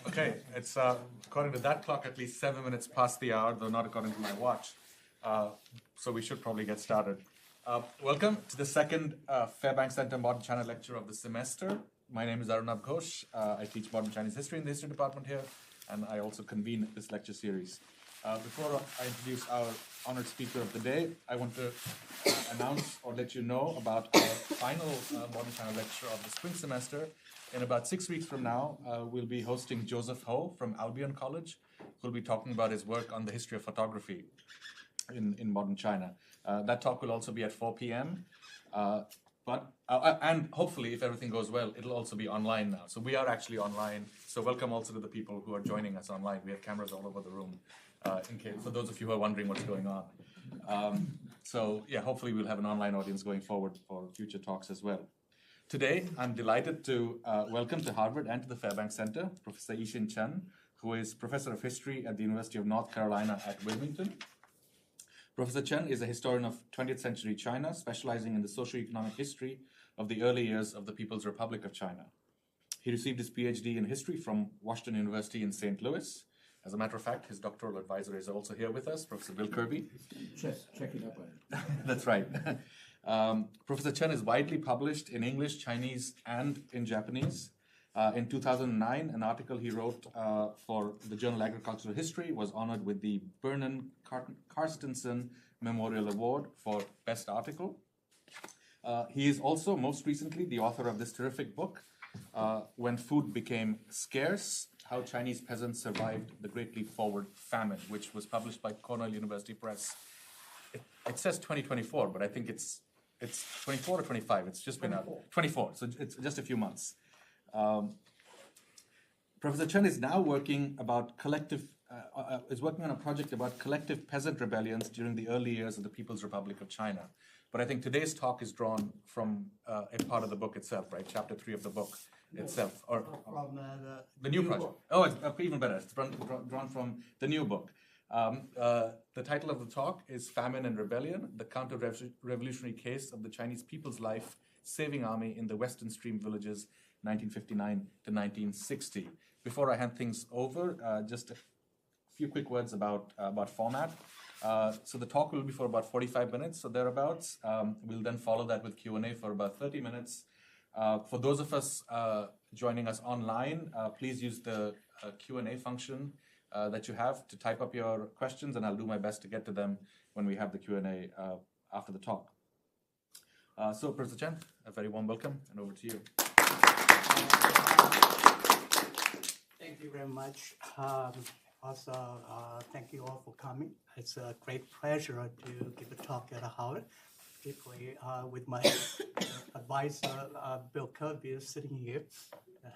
Okay, it's according to that clock at least 7 minutes past the hour, though not according to my watch. So we should probably get started. Welcome to the second Fairbanks Center Modern China lecture of the semester. My name is Arunabh Ghosh. I teach modern Chinese history in the history department here, and I also convene this lecture series. Before I introduce our honored speaker of the day, I want to announce or let you know about our final modern China lecture of the spring semester. In about 6 weeks from now, we'll be hosting Joseph Ho from Albion College, who'll be talking about his work on the history of photography in modern China. That talk will also be at 4 p.m. And hopefully, if everything goes well, it'll also be online now. So we are actually online. So welcome also to the people who are joining us online. We have cameras all over the room, for those of you who are wondering what's going on. Hopefully we'll have an online audience going forward for future talks as well. Today, I'm delighted to welcome to Harvard and to the Fairbanks Center, Professor Yixin Chen, who is Professor of History at the University of North Carolina at Wilmington. Professor Chen is a historian of 20th century China, specializing in the socio-economic history of the early years of the People's Republic of China. He received his PhD in history from Washington University in St. Louis. As a matter of fact, his doctoral advisor is also here with us, Professor Bill Kirby. Check it up. That's right. Professor Chen is widely published in English, Chinese, and in Japanese. In 2009, an article he wrote for the journal Agricultural History was honored with the Vernon Carstensen Memorial Award for Best Article. He is also, most recently, the author of this terrific book, When Food Became Scarce, How Chinese Peasants Survived the Great Leap Forward Famine, which was published by Cornell University Press. It says 2024, but I think it's 24 or 25. It's just been out. 24, so it's just a few months. Professor Chen is now working on a project about collective peasant rebellions during the early years of the People's Republic of China. But I think today's talk is drawn from a part of the book itself, right? Chapter 3 of the book itself, or from the new project. Oh, it's even better. It's drawn from the new book. The title of the talk is Famine and Rebellion, the Counterrevolutionary Case of the Chinese People's Life Saving Army in the Western Stream Villages, 1959 to 1960. Before I hand things over, just a few quick words about format. So the talk will be for about 45 minutes, so thereabouts. We'll then follow that with Q&A for about 30 minutes. For those of us joining us online, please use the Q&A function that you have to type up your questions, and I'll do my best to get to them when we have the Q&A after the talk. So, Professor Chen, a very warm welcome, and over to you. Thank you very much. Also, thank you all for coming. It's a great pleasure to give a talk at Harvard, particularly with my advisor, Bill Kirby, sitting here.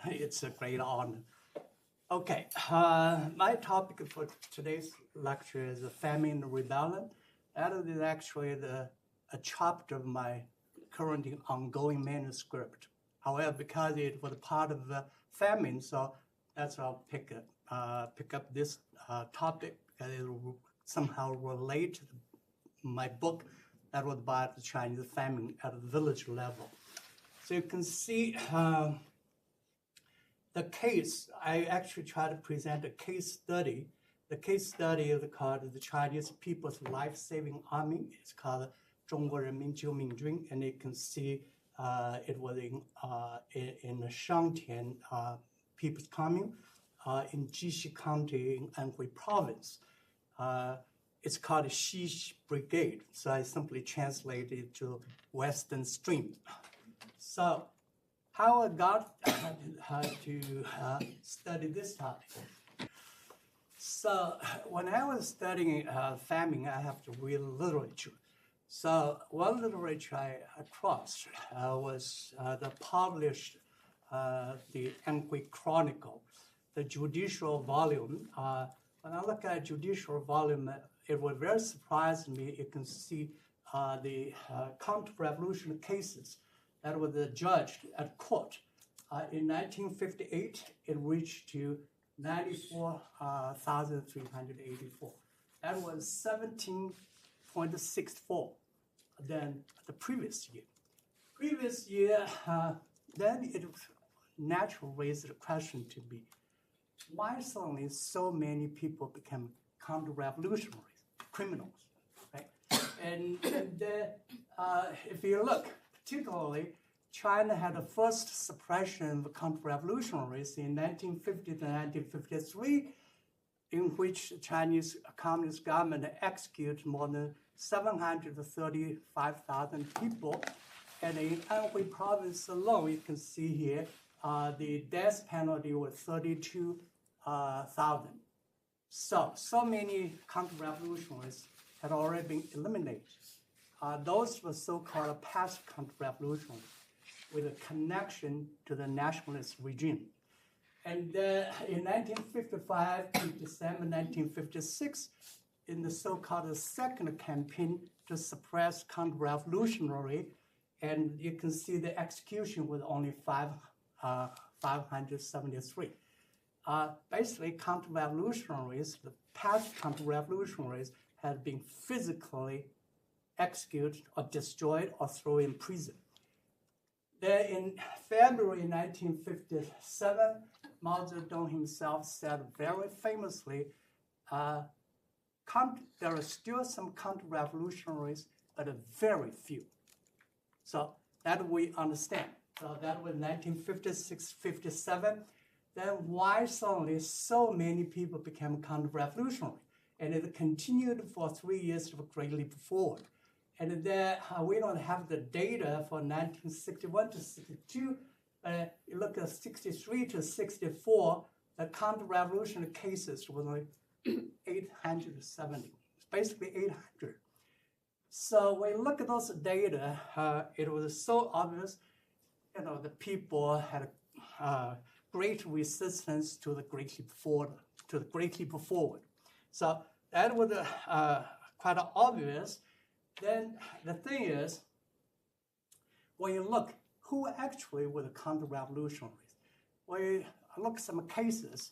It's a great honor. Okay, my topic for today's lecture is Famine and Rebellion. That is actually a chapter of my currently ongoing manuscript. However, because it was part of the famine, so that's why I'll pick up this topic because it will somehow relate to my book that was about the Chinese famine at the village level. So you can see the case. I actually try to present a case study. The case study is called the Chinese People's Life-Saving Army. It's called 中国人民救命军, and you can see it was in the Shangtian People's Commune in Xixi County in Anhui Province. It's called xixi Brigade, so I simply translated it to Western Stream. So how I got to study this topic. So when I was studying famine, I have to read literature. So one literature I crossed was the published the Anhui Chronicle, the judicial volume. When I look at judicial volume, it was very surprising me. You can see the counter-revolutionary cases that were judged at court. In 1958, it reached to 94,384. That was 17.64 than the previous year. previous year, then it naturally raised the question to be, why suddenly so many people became counter-revolutionaries, criminals, right? And if you look, particularly, China had the first suppression of counter-revolutionaries in 1950 to 1953, in which the Chinese Communist government executed more than 735,000 people. And in Anhui Province alone, you can see here, the death penalty was 32,000. So many counter-revolutionaries had already been eliminated. Those were so-called past counter-revolutionaries with a connection to the nationalist regime. And in 1955 to December 1956, in the so-called second campaign to suppress counter-revolutionary, and you can see the execution was only 573. Basically, counter-revolutionaries, the past counter-revolutionaries, had been physically executed or destroyed or thrown in prison. Then in February 1957, Mao Zedong himself said very famously, there are still some counter-revolutionaries, but very few. So that we understand. So that was 1956-57. Then why suddenly so many people became counter-revolutionary? And it continued for 3 years of a great leap forward. And then we don't have the data for 1961 to 62. You look at 63 to 64, the counter-revolutionary cases were like 870. It's basically 800. So when you look at those data, it was so obvious, the people had great resistance to the Great Leap Forward. So that was quite obvious. Then the thing is, when you look, who actually were the counter-revolutionaries? When you look at some cases,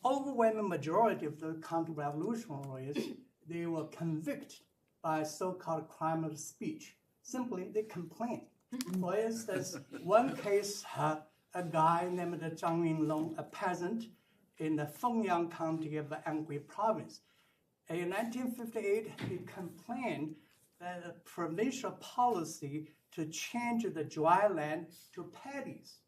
overwhelming majority of the counter-revolutionaries, they were convicted by so-called crime of speech. Simply, they complained. For instance, one case, a guy named Zhang Yinlong, a peasant in the Fengyang County of Anhui Province. In 1958, he complained that the provincial policy to change the dry land to paddies.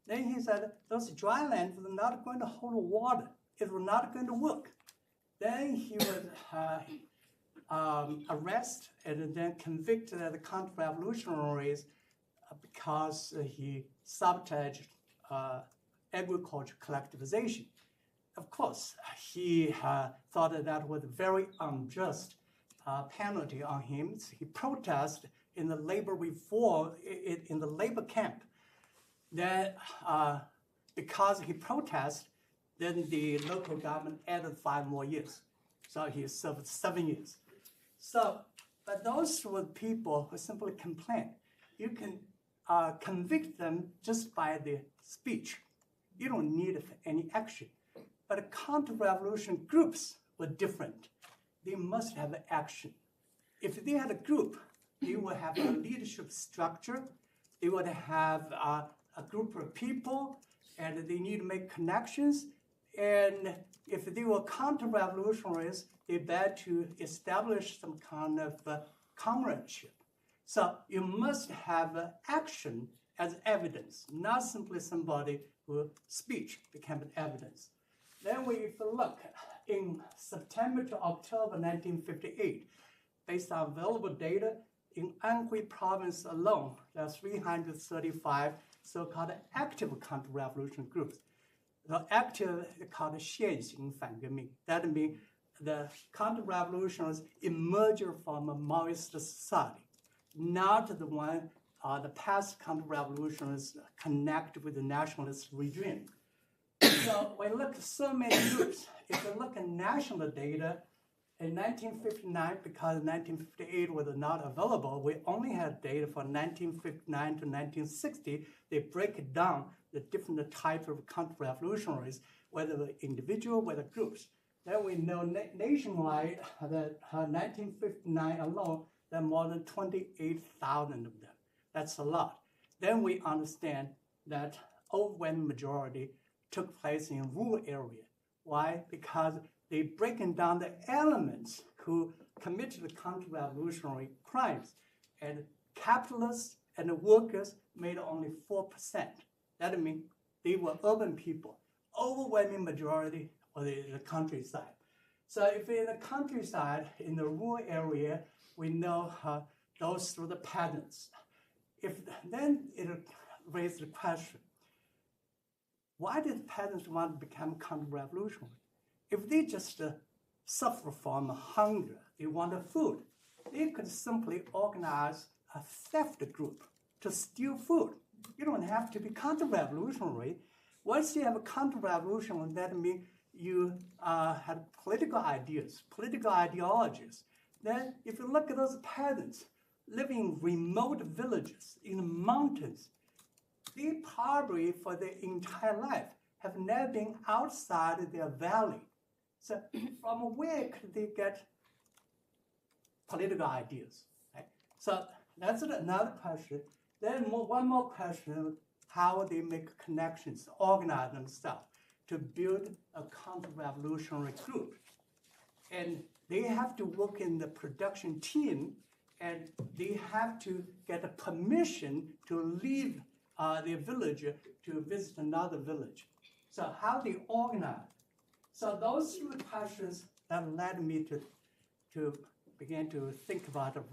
Then he said those dry lands were not going to hold water. It was not going to work. Then he was arrested and then convicted as a counter-revolutionaries because he sabotaged agriculture collectivization. Of course, he thought that was a very unjust penalty on him. So he protested in the labor reform, in the labor camp. Then, because he protested, then the local government added 5 more years. So he served 7 years. So, but those were people who simply complained. You can convict them just by the speech. You don't need any action. But counter-revolution groups were different. They must have action. If they had a group, they would have a leadership structure. They would have a group of people, and they need to make connections. And if they were counter-revolutionaries, they had to establish some kind of comradeship. So you must have action as evidence, not simply somebody whose speech became evidence. Then if you look, in September to October 1958, based on available data, in Anhui Province alone, there are 335 so-called active counter-revolution groups. The active is called 现行反革命. That means the counter-revolutionaries emerge from a Maoist society, not the one the past counter-revolutionaries connect with the nationalist regime. So when you look at so many groups, if you look at national data, in 1959, because 1958 was not available, we only had data for 1959 to 1960. They break it down, the different types of counter-revolutionaries, whether individual, whether groups. Then we know nationwide that 1959 alone, there are more than 28,000 of them. that's a lot. Then we understand that overwhelming majority took place in rural area. Why? Because they breaking down the elements who committed the counter-revolutionary crimes, and capitalists and the workers made only 4%. That means they were urban people. Overwhelming majority was in the countryside. So if in the countryside, in the rural area, we know those were the peasants. Then it raised the question, why did peasants want to become counter-revolutionary? If they just suffer from hunger, they wanted food, they could simply organize a theft group to steal food. You don't have to be counter-revolutionary. Once you have a counter-revolution, that means you have political ideas, political ideologies. Then if you look at those peasants living in remote villages, in the mountains, they probably for their entire life have never been outside their valley. So from where could they get political ideas? Right? So that's another question. Then one more question, how they make connections, organize themselves to build a counter-revolutionary group. And they have to work in the production team, and they have to get a permission to leave their village to visit another village. So how they organize. So those are the questions that led me to begin to think about the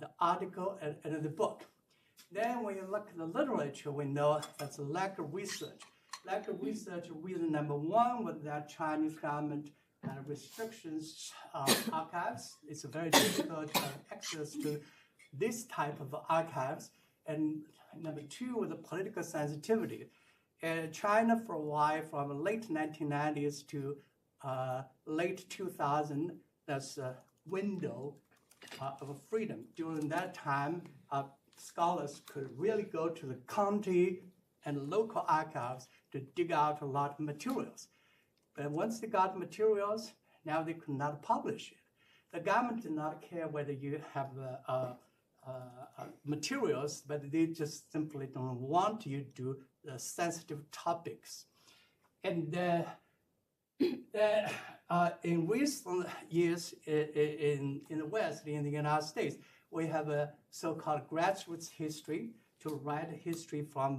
the article and the book. Then when you look at the literature, we know that's a lack of research. Lack of research, reason number one was that Chinese government restrictions archives. It's very difficult to have access to this type of archives. And number two was the political sensitivity. And China for a while, from the late 1990s to late 2000, that's a window of freedom. During that time, scholars could really go to the county and local archives to dig out a lot of materials. But once they got materials, now they could not publish it. The government did not care whether you have materials, but they just simply don't want you to do the sensitive topics. And in recent years in the West, in the United States, we have a so-called grassroots history to write history from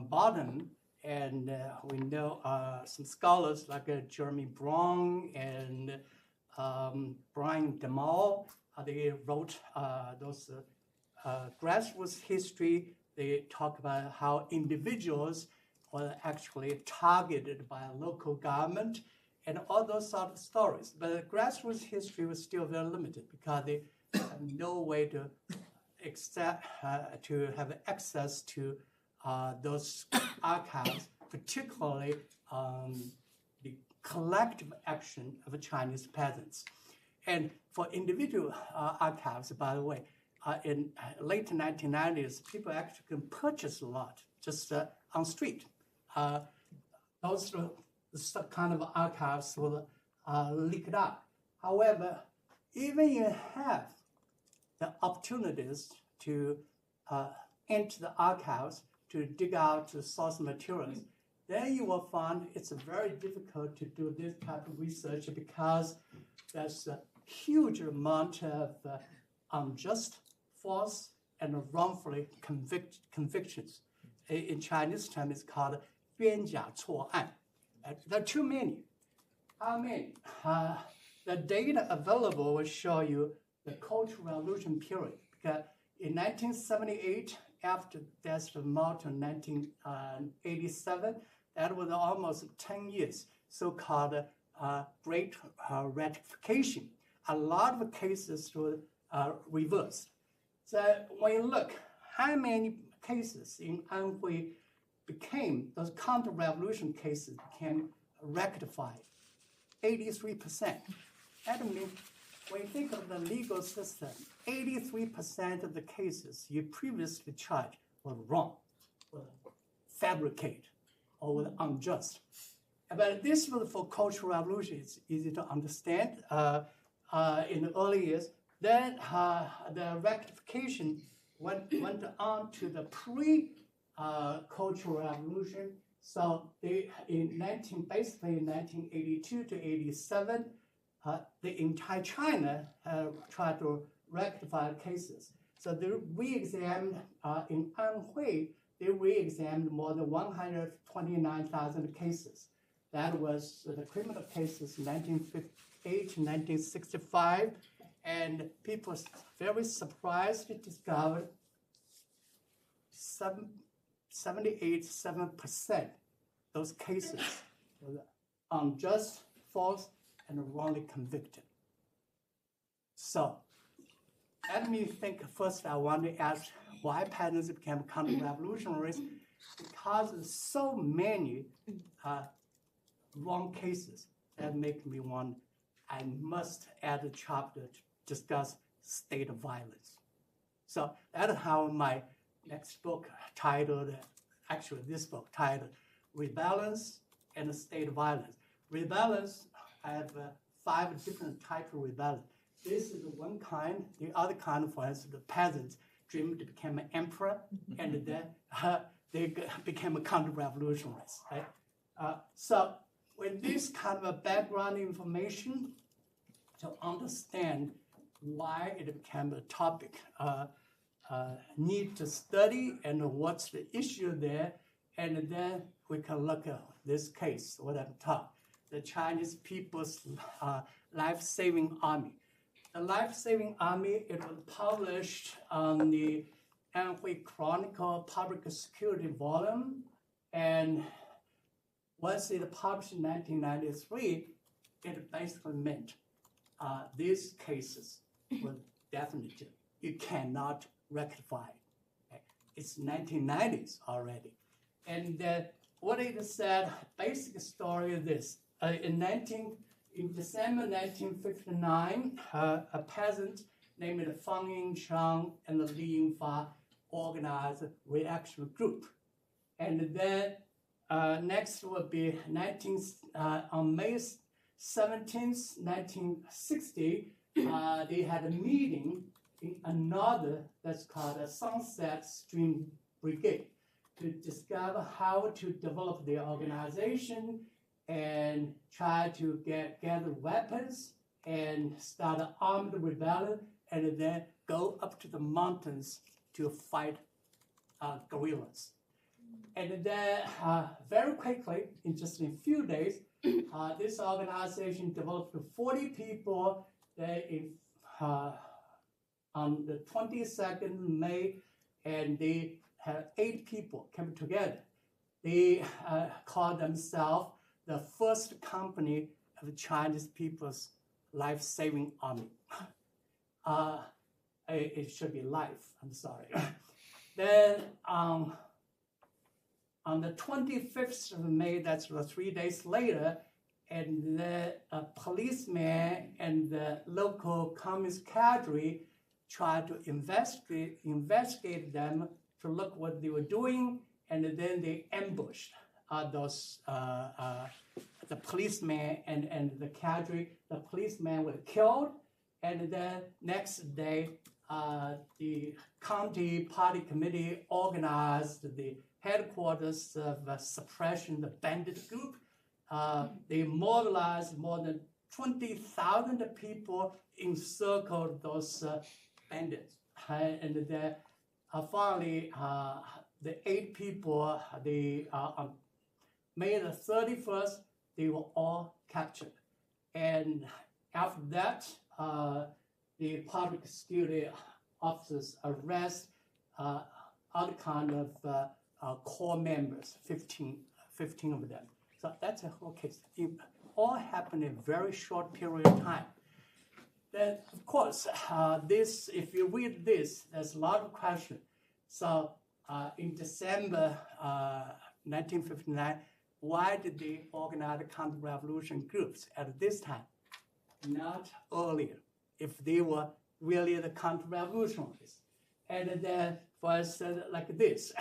bottom. And we know some scholars like Jeremy Brown and Brian DeMaul, they wrote those grassroots history. They talk about how individuals were actually targeted by a local government and all those sort of stories. But the grassroots history was still very limited because they have no way to have access to those archives, particularly the collective action of the Chinese peasants. And for individual archives, by the way, in late 1990s, people actually can purchase a lot just on street. Those kind of archives will leak it out. However, even you have the opportunities to enter the archives to dig out the source materials, then you will find it's very difficult to do this type of research because there's a huge amount of unjust, false, and wrongfully convictions. In Chinese term, it's called 边假错案. There are too many. How many? The data available will show you the Cultural Revolution period. Because in 1978, after the death of Mao in 1987, that was almost 10 years, so-called Great Ratification. A lot of cases were reversed. So when you look, how many cases in Anhui became, those counter-revolution cases became rectified? 83%. That means when you think of the legal system, 83% of the cases you previously charged were wrong, were fabricated, or were unjust. But this was for Cultural Revolution. It's easy to understand. In the early years, Then the rectification went on to the pre-Cultural Revolution. So they basically in 1982 to 87, the entire China tried to rectify cases. So they re-examined in Anhui, they re-examined more than 129,000 cases. That was the criminal cases 1958 to 1965, and people were very surprised to discover 78% those cases were unjust, false, and wrongly convicted. So let me think first. I want to ask why peasants became counter-revolutionaries, because there's so many wrong cases that make me want, I must add a chapter to discuss state of violence. So that's how my next book titled, actually this book titled, Rebalance and State of Violence. Rebalance, I have 5 different types of rebalance. This is one kind. The other kind, for instance, the peasants dreamed to become an emperor, and then they became a counter-revolutionaries, right? So with this kind of a background information to understand why it became a topic, need to study and what's the issue there, and then we can look at this case, what I'm talking, the Chinese People's Life-Saving Army. The Life-Saving Army, it was published on the Anhui Chronicle Public Security Volume, and once it published in 1993, it basically meant these cases were definitive. You cannot rectify it. Okay? It's 1990s already. And what it said, basic story is this. In December 1959, a peasant named Famine Chen and Li Yingfa organized a reaction group. And then next will be on May 17th, 1960, they had a meeting in another that's called a Sunset Stream Brigade to discover how to develop their organization and try to gather weapons and start an armed rebellion, and then go up to the mountains to fight guerrillas. And then very quickly, in just a few days, this organization developed 40 people. On the 22nd May, and they had 8 people come together. They called themselves the first company of the Chinese People's Life-Saving Army. It should be life, I'm sorry. Then on the 25th of May, that's 3 days later, and the policeman and the local communist cadre tried to investigate them to look what they were doing, and then they ambushed the policeman and the cadre. The policeman was killed, and then next day, the county party committee organized the headquarters of Suppression, the bandit group. They mobilized more than 20,000 people, encircled those bandits. And then finally, the 8 people, on May the 31st, they were all captured. And after that, the public security officers arrest other kind of core members, 15 of them. So that's a whole case. It all happened in a very short period of time. Then, of course, if you read this, there's a lot of questions. So in December 1959, why did they organize counter-revolution groups at this time? Not earlier, if they were really the counter-revolutionaries. And then, for instance, like this,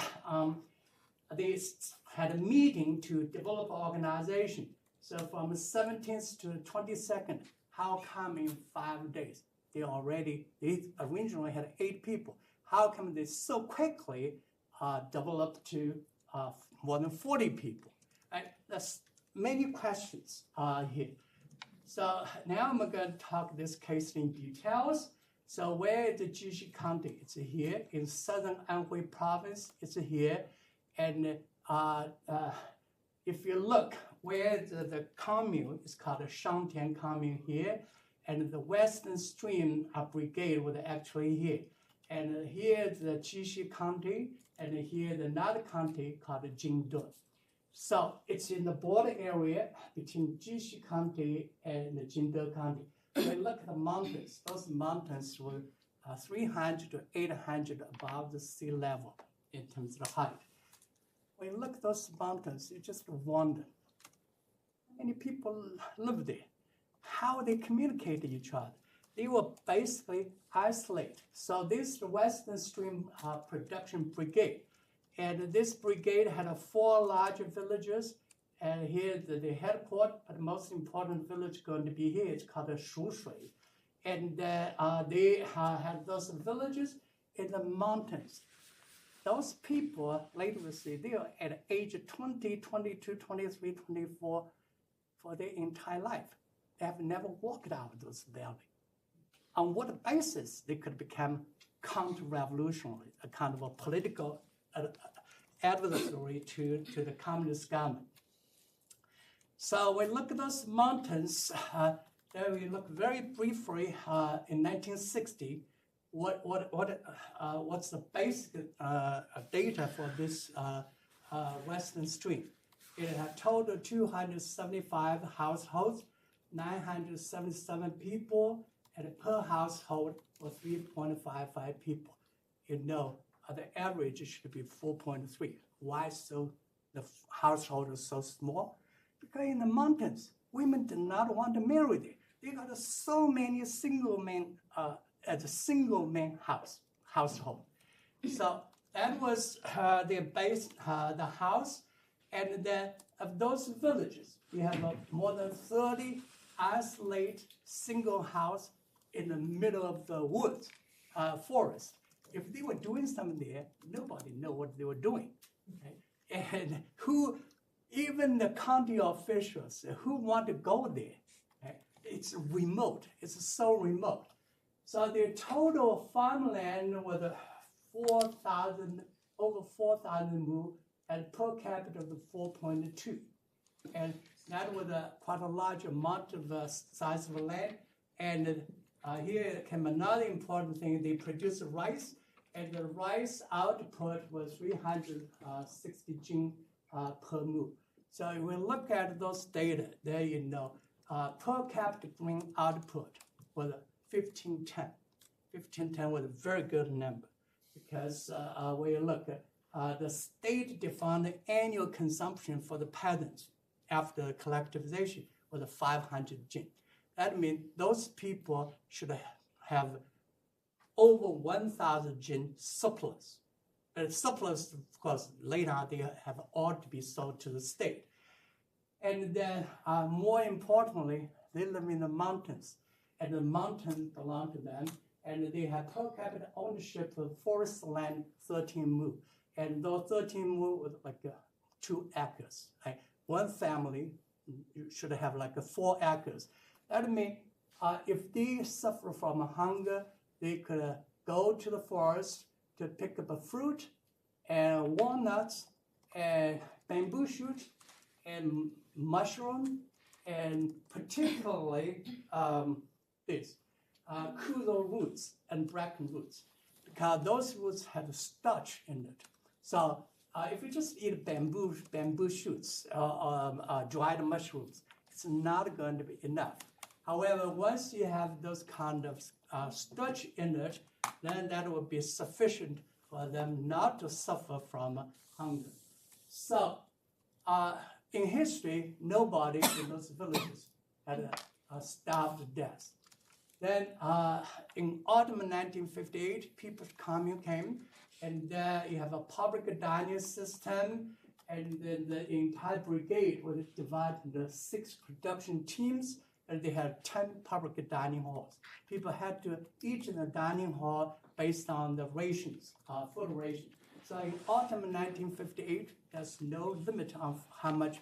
they had a meeting to develop an organization. So from the 17th to the 22nd, how come in 5 days? they originally had 8 people. How come they so quickly developed to more than 40 people? Right? There's many questions here. So now I'm going to talk this case in details. So where is the Jixi County? It's here in southern Anhui Province. It's here. And if you look where the commune is called the Shangtian commune here, and the western stream brigade was actually here. And here is the Jixi County, and here is another county called Jingde. So it's in the border area between Jixi County and the Jingde County. When you look at the mountains, those mountains were 300 to 800 above the sea level in terms of the height. When you look at those mountains, you just wonder, how many people live there? How they communicate to each other? They were basically isolated. So this is the Western Stream Production Brigade. And this brigade had 4 larger villages. And here the headquarters, but the most important village going to be here. It's called Shushui. And they had those villages in the mountains. Those people, later we see, they are at age 20, 22, 23, 24 for their entire life. They have never walked out of those valleys. On what basis they could become counter-revolutionary, a kind of a political adversary to the communist government. So we look at those mountains. There we look very briefly in 1960. What's the basic data for this Western Stream? It had total 275 households, 977 people, and per household was 3.55 people. You know, the average should be 4.3. Why so the household is so small? Because in the mountains, women did not want to marry there. They got so many single men as a single man household. So that was their base, the house. And then of those villages, we have more than 30 isolated single house in the middle of the woods, forest. If they were doing something there, nobody knew what they were doing. Okay? And even the county officials who want to go there, okay? It's remote. It's so remote. So their total farmland was over 4,000 mu, and per capita of 4.2. And that was quite a large amount of size of land. And here came another important thing. They produced rice, and the rice output was 360 jing per mu. So if we look at those data, there you know, per capita grain output was 1510. 1510 was a very good number because when you look at the state defined the annual consumption for the peasants after collectivization was 500 jin. That means those people should have over 1,000 jin surplus. But surplus, of course, later they have all to be sold to the state. And then more importantly, they live in the mountains, and the mountains belong to them, and they have per capita ownership of forest land 13 mu. And those 13 mu was like 2 acres. Right? One family should have like 4 acres. That means if they suffer from hunger, they could go to the forest to pick up a fruit and walnuts and bamboo shoot and mushroom and particularly kudo roots and bracken roots, because those roots have starch in it. So if you just eat bamboo shoots or dried mushrooms, it's not going to be enough. However, once you have those kind of starch in it, then that will be sufficient for them not to suffer from hunger. So in history, nobody in those villages had starved to death. Then in autumn 1958, People's Commune came, and there you have a public dining system, and then the entire brigade was divided into 6 production teams, and they had 10 public dining halls. People had to eat in the dining hall based on the rations, food rations. So in autumn of 1958, there's no limit on how much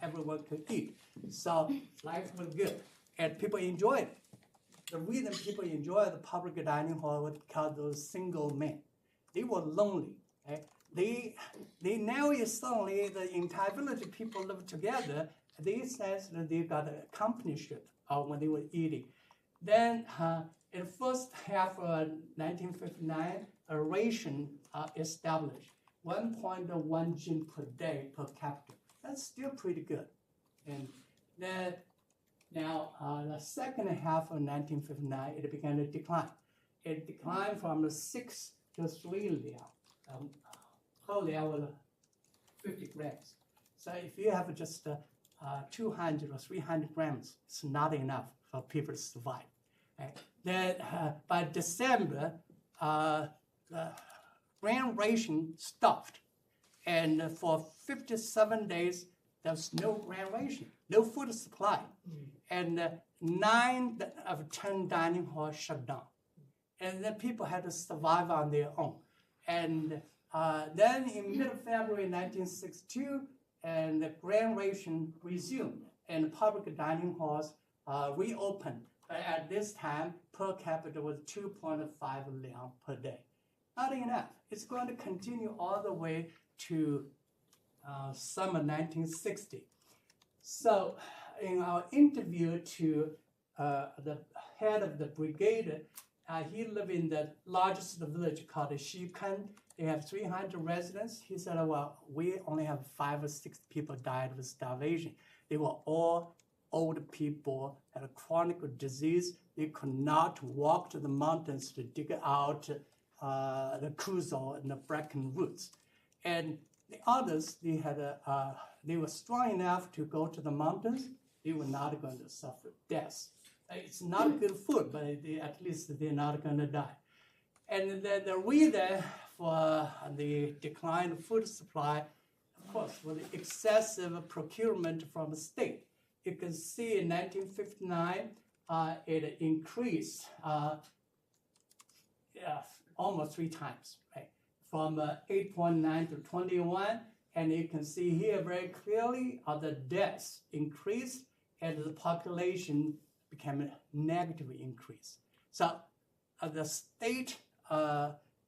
everyone could eat. So life was good, and people enjoyed it. The reason people enjoyed the public dining hall was because those single men. They were lonely. Right? They now is suddenly the entire village of people live together. They sense that they got accomplished when they were eating. Then in the first half of 1959, a ration established, 1.1 gin per day per capita. That's still pretty good. And then now the second half of 1959, it began to decline. It declined from 6 to 3 liao. Per liao was 50 grams. So if you have just 200 or 300 grams, it's not enough for people to survive. Right? Then by December, the grain ration stopped. And for 57 days, there was no grain ration, no food supply. And 9 of 10 dining halls shut down. And then people had to survive on their own. And then in mid-February 1962, and the grain ration resumed, and public dining halls reopened. But at this time, per capita was 2.5 liang per day. Not enough. It's going to continue all the way to summer 1960. So in our interview to the head of the brigade, he lived in the largest village called Xikan. They have 300 residents. He said, well, we only have 5 or 6 people died of starvation. They were all old people, had a chronic disease. They could not walk to the mountains to dig out the kuzo and the bracken roots. And the others, they were strong enough to go to the mountains. They were not going to suffer death. It's not good food, but at least they're not going to die. And the reason for the decline of food supply, of course, was the excessive procurement from the state. You can see in 1959, it increased almost 3 times, right? From 8.9 to 21, and you can see here very clearly the deaths increased and the population became a negative increase. So the state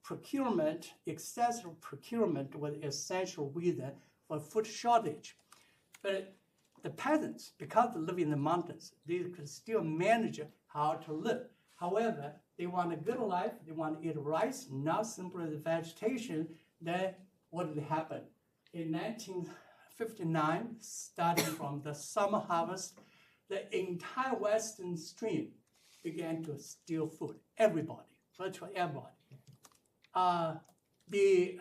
procurement, excessive procurement was the essential reason for food shortage. But the peasants, because they live in the mountains, they could still manage how to live. However, they want a good life, they want to eat rice, not simply the vegetation. Then what did happen? In 1959, starting from the summer harvest, the entire western stream began to steal food. Everybody, virtually everybody. The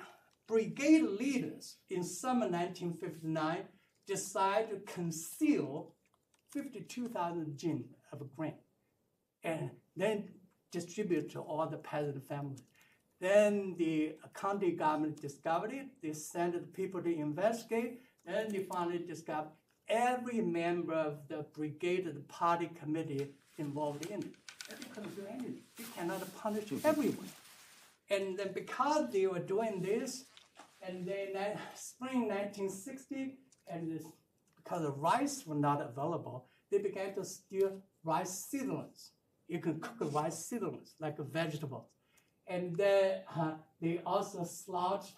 brigade leaders in summer 1959 decided to conceal 52,000 jin of grain and then distribute to all the peasant families. Then the county government discovered it. They sent people to investigate. Then they finally discovered every member of the brigade, the party committee involved in it. They couldn't do anything. They cannot punish everyone. And then because they were doing this, and then spring 1960, and because the rice was not available, they began to steal rice seedlings. You can cook rice seedlings like vegetables. And then they also slaughtered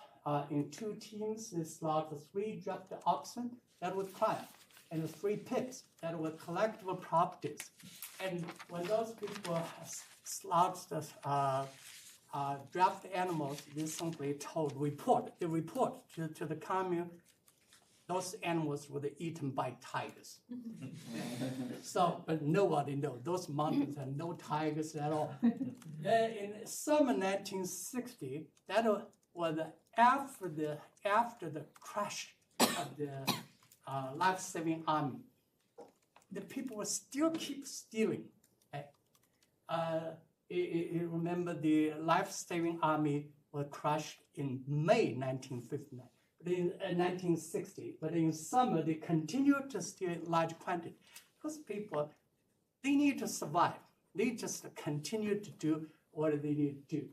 in 2 teams. They slaughtered 3 drafted oxen that would cry, and 3 pigs that were collectible properties. And when those people slaughtered drafted animals, they simply report to the commune. Those animals were eaten by tigers. So, but nobody knows. Those mountains have no tigers at all. In summer 1960, that was after the crash of the life-saving army. The people will still keep stealing. You remember the life-saving army was crushed in May 1959. In 1960, but in summer they continued to steal large quantities because people they need to survive. They just continue to do what they need to do.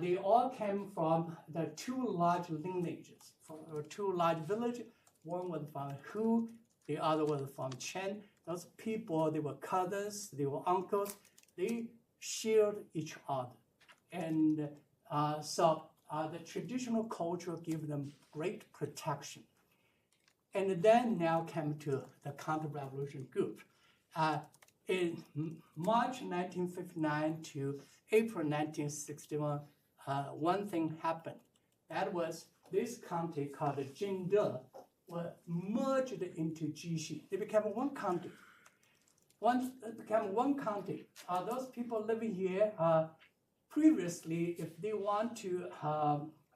They all came from the two large lineages, from two large villages. One was from Hu, the other was from Chen. Those people, they were cousins, they were uncles. They shared each other. And so the traditional culture gave them great protection. And then now came to the counter-revolution group. In March 1959 to April 1961, one thing happened. That was this county called Jingde was merged into Xixi. They became one county. Once it became one county, those people living here, previously, if they want to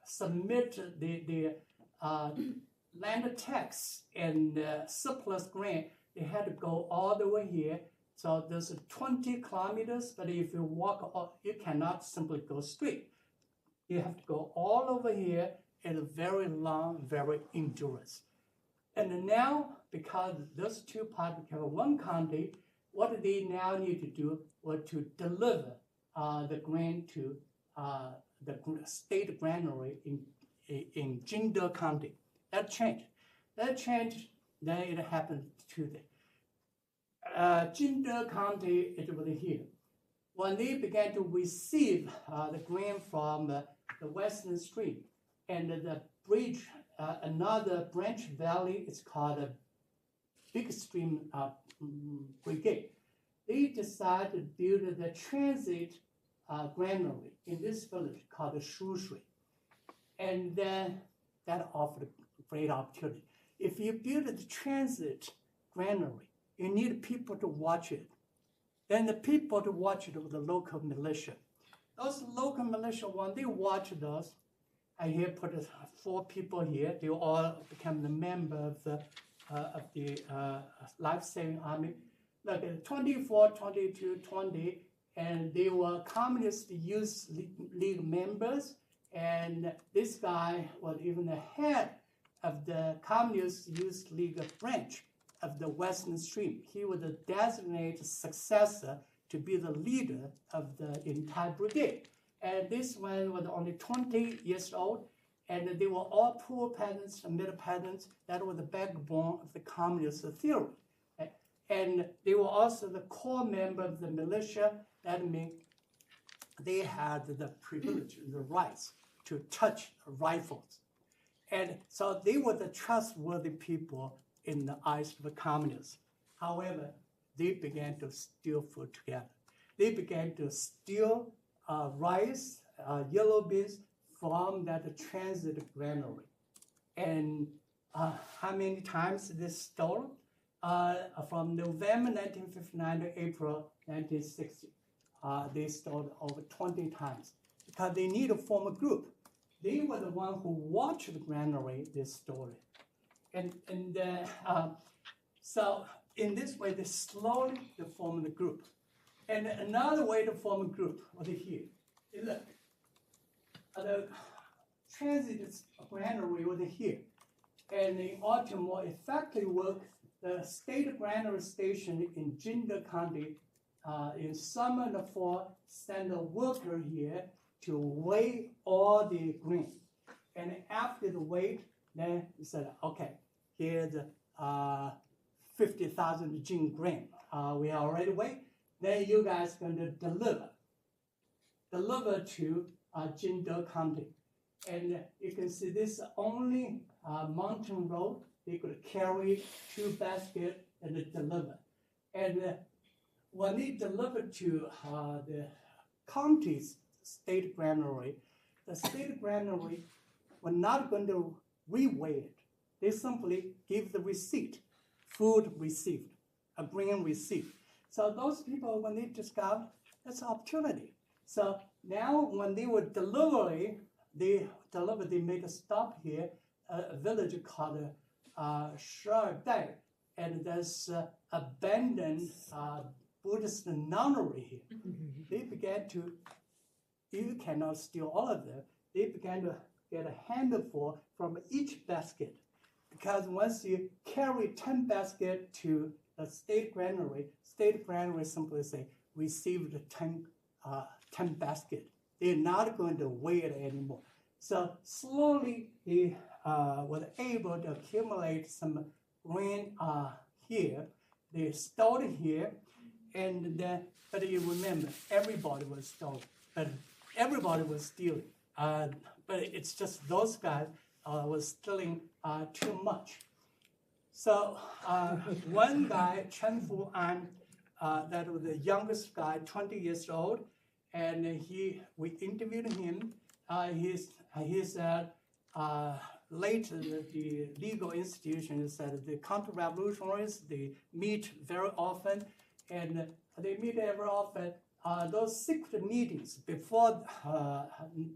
submit the land tax and surplus grant, they had to go all the way here. So there's 20 kilometers, but if you walk, you cannot simply go straight. You have to go all over here in a very long, very endurance. And now, because those two parts became one county, what they now need to do was to deliver the grain to the state granary in Jingde County. That changed. Then it happened to the Jingde County, it was here. When they began to receive the grain from the western stream and the bridge, another branch valley, it's called a Big Stream Brigade. They decided to build the transit granary in this village called the Shushui. And then that offered a great opportunity. If you build the transit granary, you need people to watch it. Then the people to watch it were the local militia. Those local militia, when they watch those, I here put 4 people here. They all become the member of the life-saving army. Like 24, 22, 20, and they were Communist Youth League members. And this guy was even the head of the Communist Youth League branch of the Western Stream. He was the designated successor to be the leader of the entire brigade. And this one was only 20 years old, and they were all poor peasants and middle peasants. That was the backbone of the communist theory. And they were also the core member of the militia. That means they had the privilege, the rights to touch rifles. And so they were the trustworthy people in the eyes of the communists. However, they began to steal food together. They began to steal rice, yellow beans from that transit granary. And how many times they stole? From November 1959 to April 1960, they stole over 20 times because they need to form a group. They were the one who watched the granary, they stole it. And so in this way, they slowly formed the group. And another way to form a group was here. Look, the transit granary was here. And in order to more effectively work, the state granary station in Jingde County in summer and fall sent a worker here to weigh all the grain. And after the weight, then he said, okay, here's 50,000 jing grain. We already weighed. Then you guys going to deliver to Jingde County. And you can see this only mountain road. They could carry 2 baskets and deliver. And when they delivered to the county's state granary, the state granary were not going to reweigh it. They simply give the receipt, food received, a grain received. So those people, when they discovered, that's an opportunity. So now when they were delivering, they made a stop here, a village called Sherdai, and there's abandoned Buddhist nunnery here. They began to, you cannot steal all of them, they began to get a handful from each basket. Because once you carry 10 baskets to a state granary. State granary simply say received 10 basket. They're not going to weigh it anymore. So slowly they were able to accumulate some grain here. They stored it here, and then, but you remember, everybody was stolen, but everybody was stealing. But it's just those guys was stealing too much. So one guy, Chen Fu An, that was the youngest guy, 20 years old, and we interviewed him. He said later the legal institution said the counter-revolutionaries, they meet very often, and they meet very often. Those secret meetings before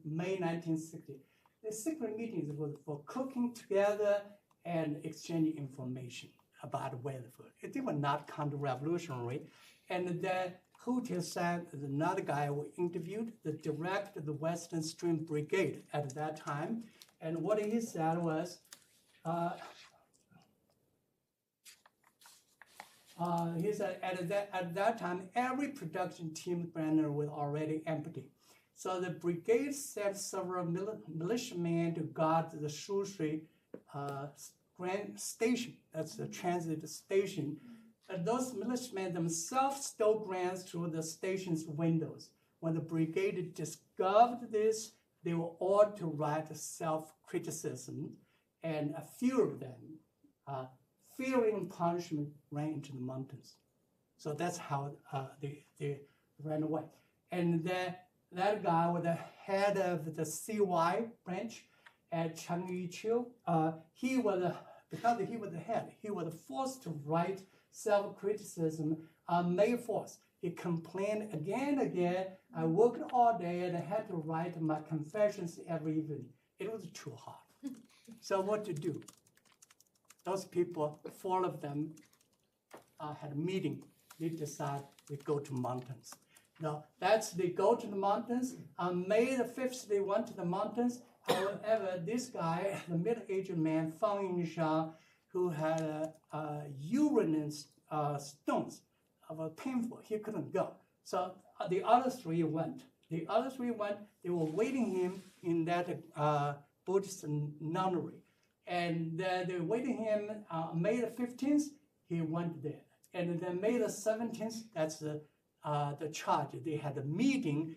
May 1960, the secret meetings were for cooking together and exchanging information about welfare. They were not counter-revolutionary. And then Hu San, another guy we interviewed, the director of the Western Stream Brigade at that time. And what he said was, he said at that time, every production team banner was already empty. So the brigade sent several militiamen to guard the Shushui Grand Station. That's the transit station. And those militiamen themselves stole grants through the station's windows. When the brigade discovered this, they were all to write self-criticism, and a few of them, fearing punishment, ran into the mountains. So that's how they ran away. And that guy was the head of the CY branch at Cheng Yiqiu. Because he was the head, he was forced to write self-criticism on May 4th. He complained again and again. I worked all day and I had to write my confessions every evening. It was too hard. So what to do? Those people, 4 of them had a meeting. They decide they go to mountains. Now, they go to the mountains. On May the 5th, they went to the mountains. However, this guy, the middle-aged man, Famine, who had urine stones, was painful. He couldn't go. So the other 3 went. They were waiting him in that Buddhist nunnery. And they waited him May the 15th, he went there. And then May the 17th, that's the charge. They had a meeting.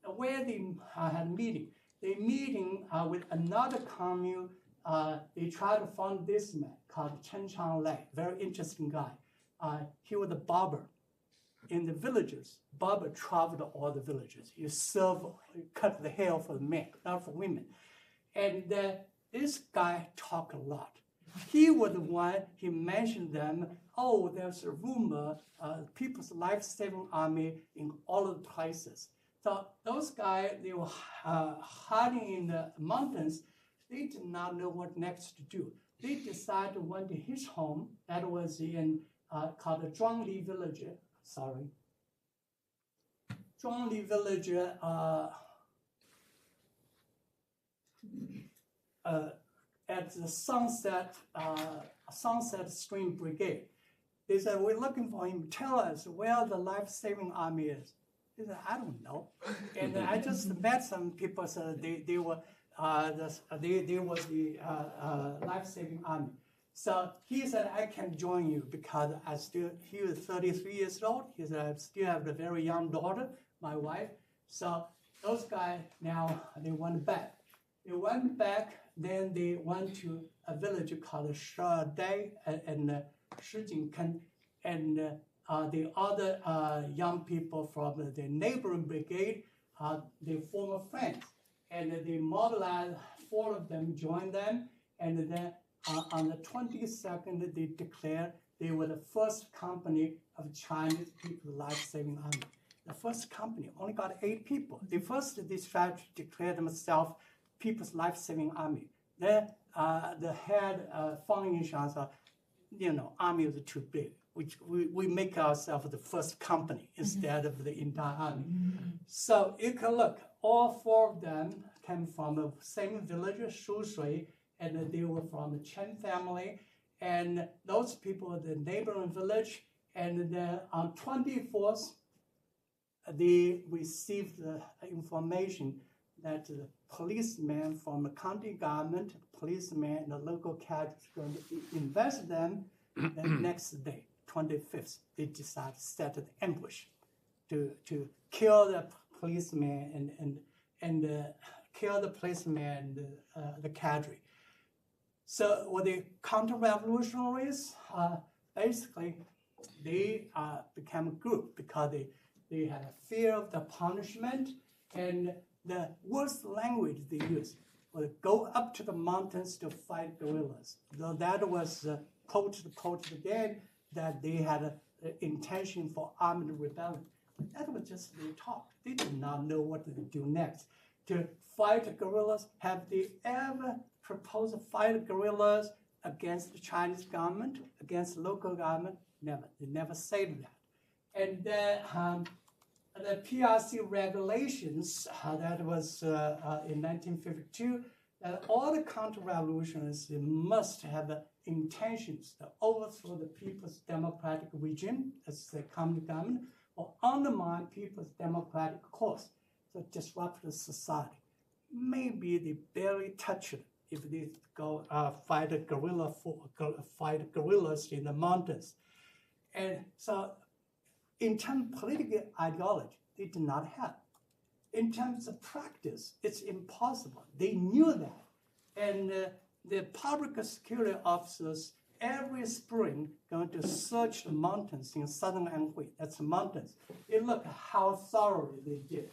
Where they had a meeting? They meeting with another commune. They tried to find this man called Chen Changlei, very interesting guy. He was a barber in the villages. Barber traveled all the villages. He cut the hair for the men, not for women. And this guy talked a lot. He was the one, he mentioned them, there's a rumor, People's Life-Saving Army in all of the places. So those guys, they were hiding in the mountains. They did not know what next to do. They decided to went to his home, that was in, called the Zhuangli village, Zhuangli village, at the Sunset Stream Brigade. They said, we're looking for him. Tell us where the Life-Saving Army is. He said, I don't know. And I just met some people, so they was the Life-Saving Army. So he said, I can join you because he was 33 years old. He said, I still have a very young daughter, my wife. So those guys now, they went back. Then they went to a village called Shadai and Shijingken, and the other young people from the neighboring brigade, they formed friends, and they mobilized. 4 of them joined them, and then on the 22nd, they declared they were the first company of Chinese People's Life-Saving Army. The first company only got 8 people. They tried to declare themselves People's Life-Saving Army. Then the head, Fang Yinshan, said, army is too big. We make ourselves the first company instead of the entire army. So you can look, all 4 of them came from the same village, Shushui, and they were from the Chen family. and those people, the neighboring village, and on 24th, they received the information that the policeman from the county government, policeman, and the local cadre is going to invest them. The next day, 25th, they decided to set an ambush to kill the policeman and kill the policeman and the cadre. So with the counter-revolutionaries, basically, they became a group because they had a fear of the punishment, and the worst language they used was go up to the mountains to fight guerrillas. So that was quoted again, that they had an intention for armed rebellion. But that was just their talk. They did not know what to do next. To fight guerrillas, have they ever proposed to fight guerrillas against the Chinese government, against the local government? Never. They never said that. And the PRC regulations, that was in 1952, that all the counter-revolutionaries must have intentions to overthrow the People's Democratic Regime, as the county government, or undermine people's democratic cause, so disrupt the society. Maybe they barely touch it if they go fight guerrillas in the mountains. And so in terms of political ideology, they did not have. In terms of practice, it's impossible. They knew that. And the public security officers every spring going to search the mountains in southern Anhui. That's the mountains. And look how thoroughly they did.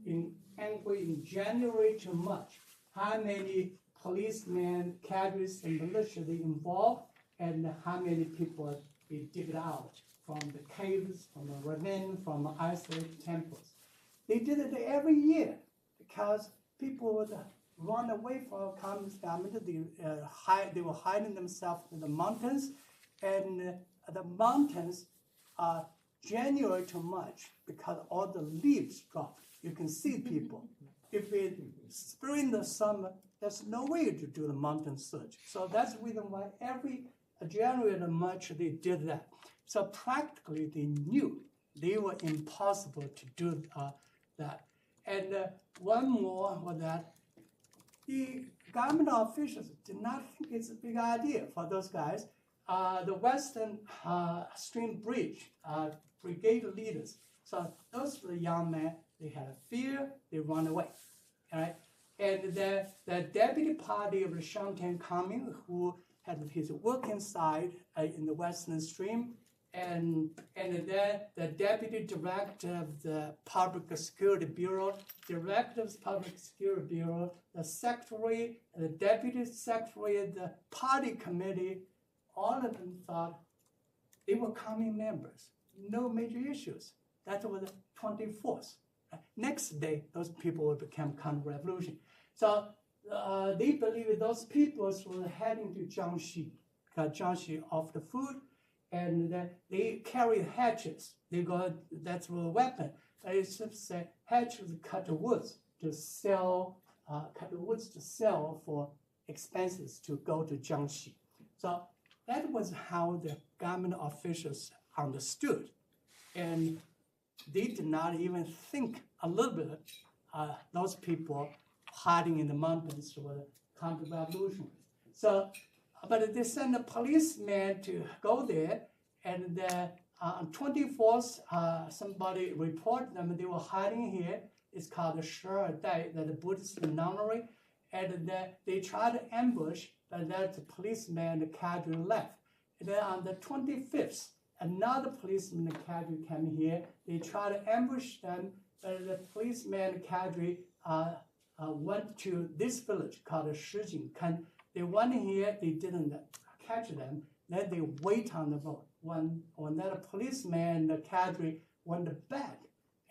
In Anhui, in January to March, how many policemen, cadres, and militia they involved, and how many people they digged out from the caves, from the ravine, from isolated temples. They did it every year because people would run away from communist government. They were hiding themselves in the mountains, and the mountains are January to March because all the leaves dropped. You can see people. If it's spring the summer, there's no way to do the mountain search. So that's the reason why every January to March they did that. So practically they knew they were impossible to do that. And one more was that the government officials did not think it's a big idea for those guys. The Western Stream Bridge Brigade leaders. So those were the young men. They had a fear. They run away. All right. And the deputy party of the Shantian Commune, who had his working side in the Western Stream, and then the deputy director of the Public Security Bureau, director of the Public Security Bureau, the secretary, the deputy secretary of the party committee, all of them thought they were commune members. No major issues. That was the 24th. Next day, those people would become counter-revolution. So they believe those people were heading to Jiangxi, because Jiangxi offered food, and they carry hatchets. They got that's a weapon. But it's just hatchets cut woods to sell, for expenses to go to Jiangxi. So that was how the government officials understood, and they did not even think a little bit. Those people hiding in the mountains were counter-revolutionaries. So, but they sent a policeman to go there, and on 24th, somebody reported them. They were hiding here. It's called the Shur Dai, the Buddhist nunnery, and they tried to ambush, but that the policeman, the cadre left. And then on the 25th, another policeman, the cadre came here. They tried to ambush them, but the policeman, the cadre, went to this village called Shijing. They went here, they didn't catch them. Then they wait on the road. When that policeman, the cadre, went back,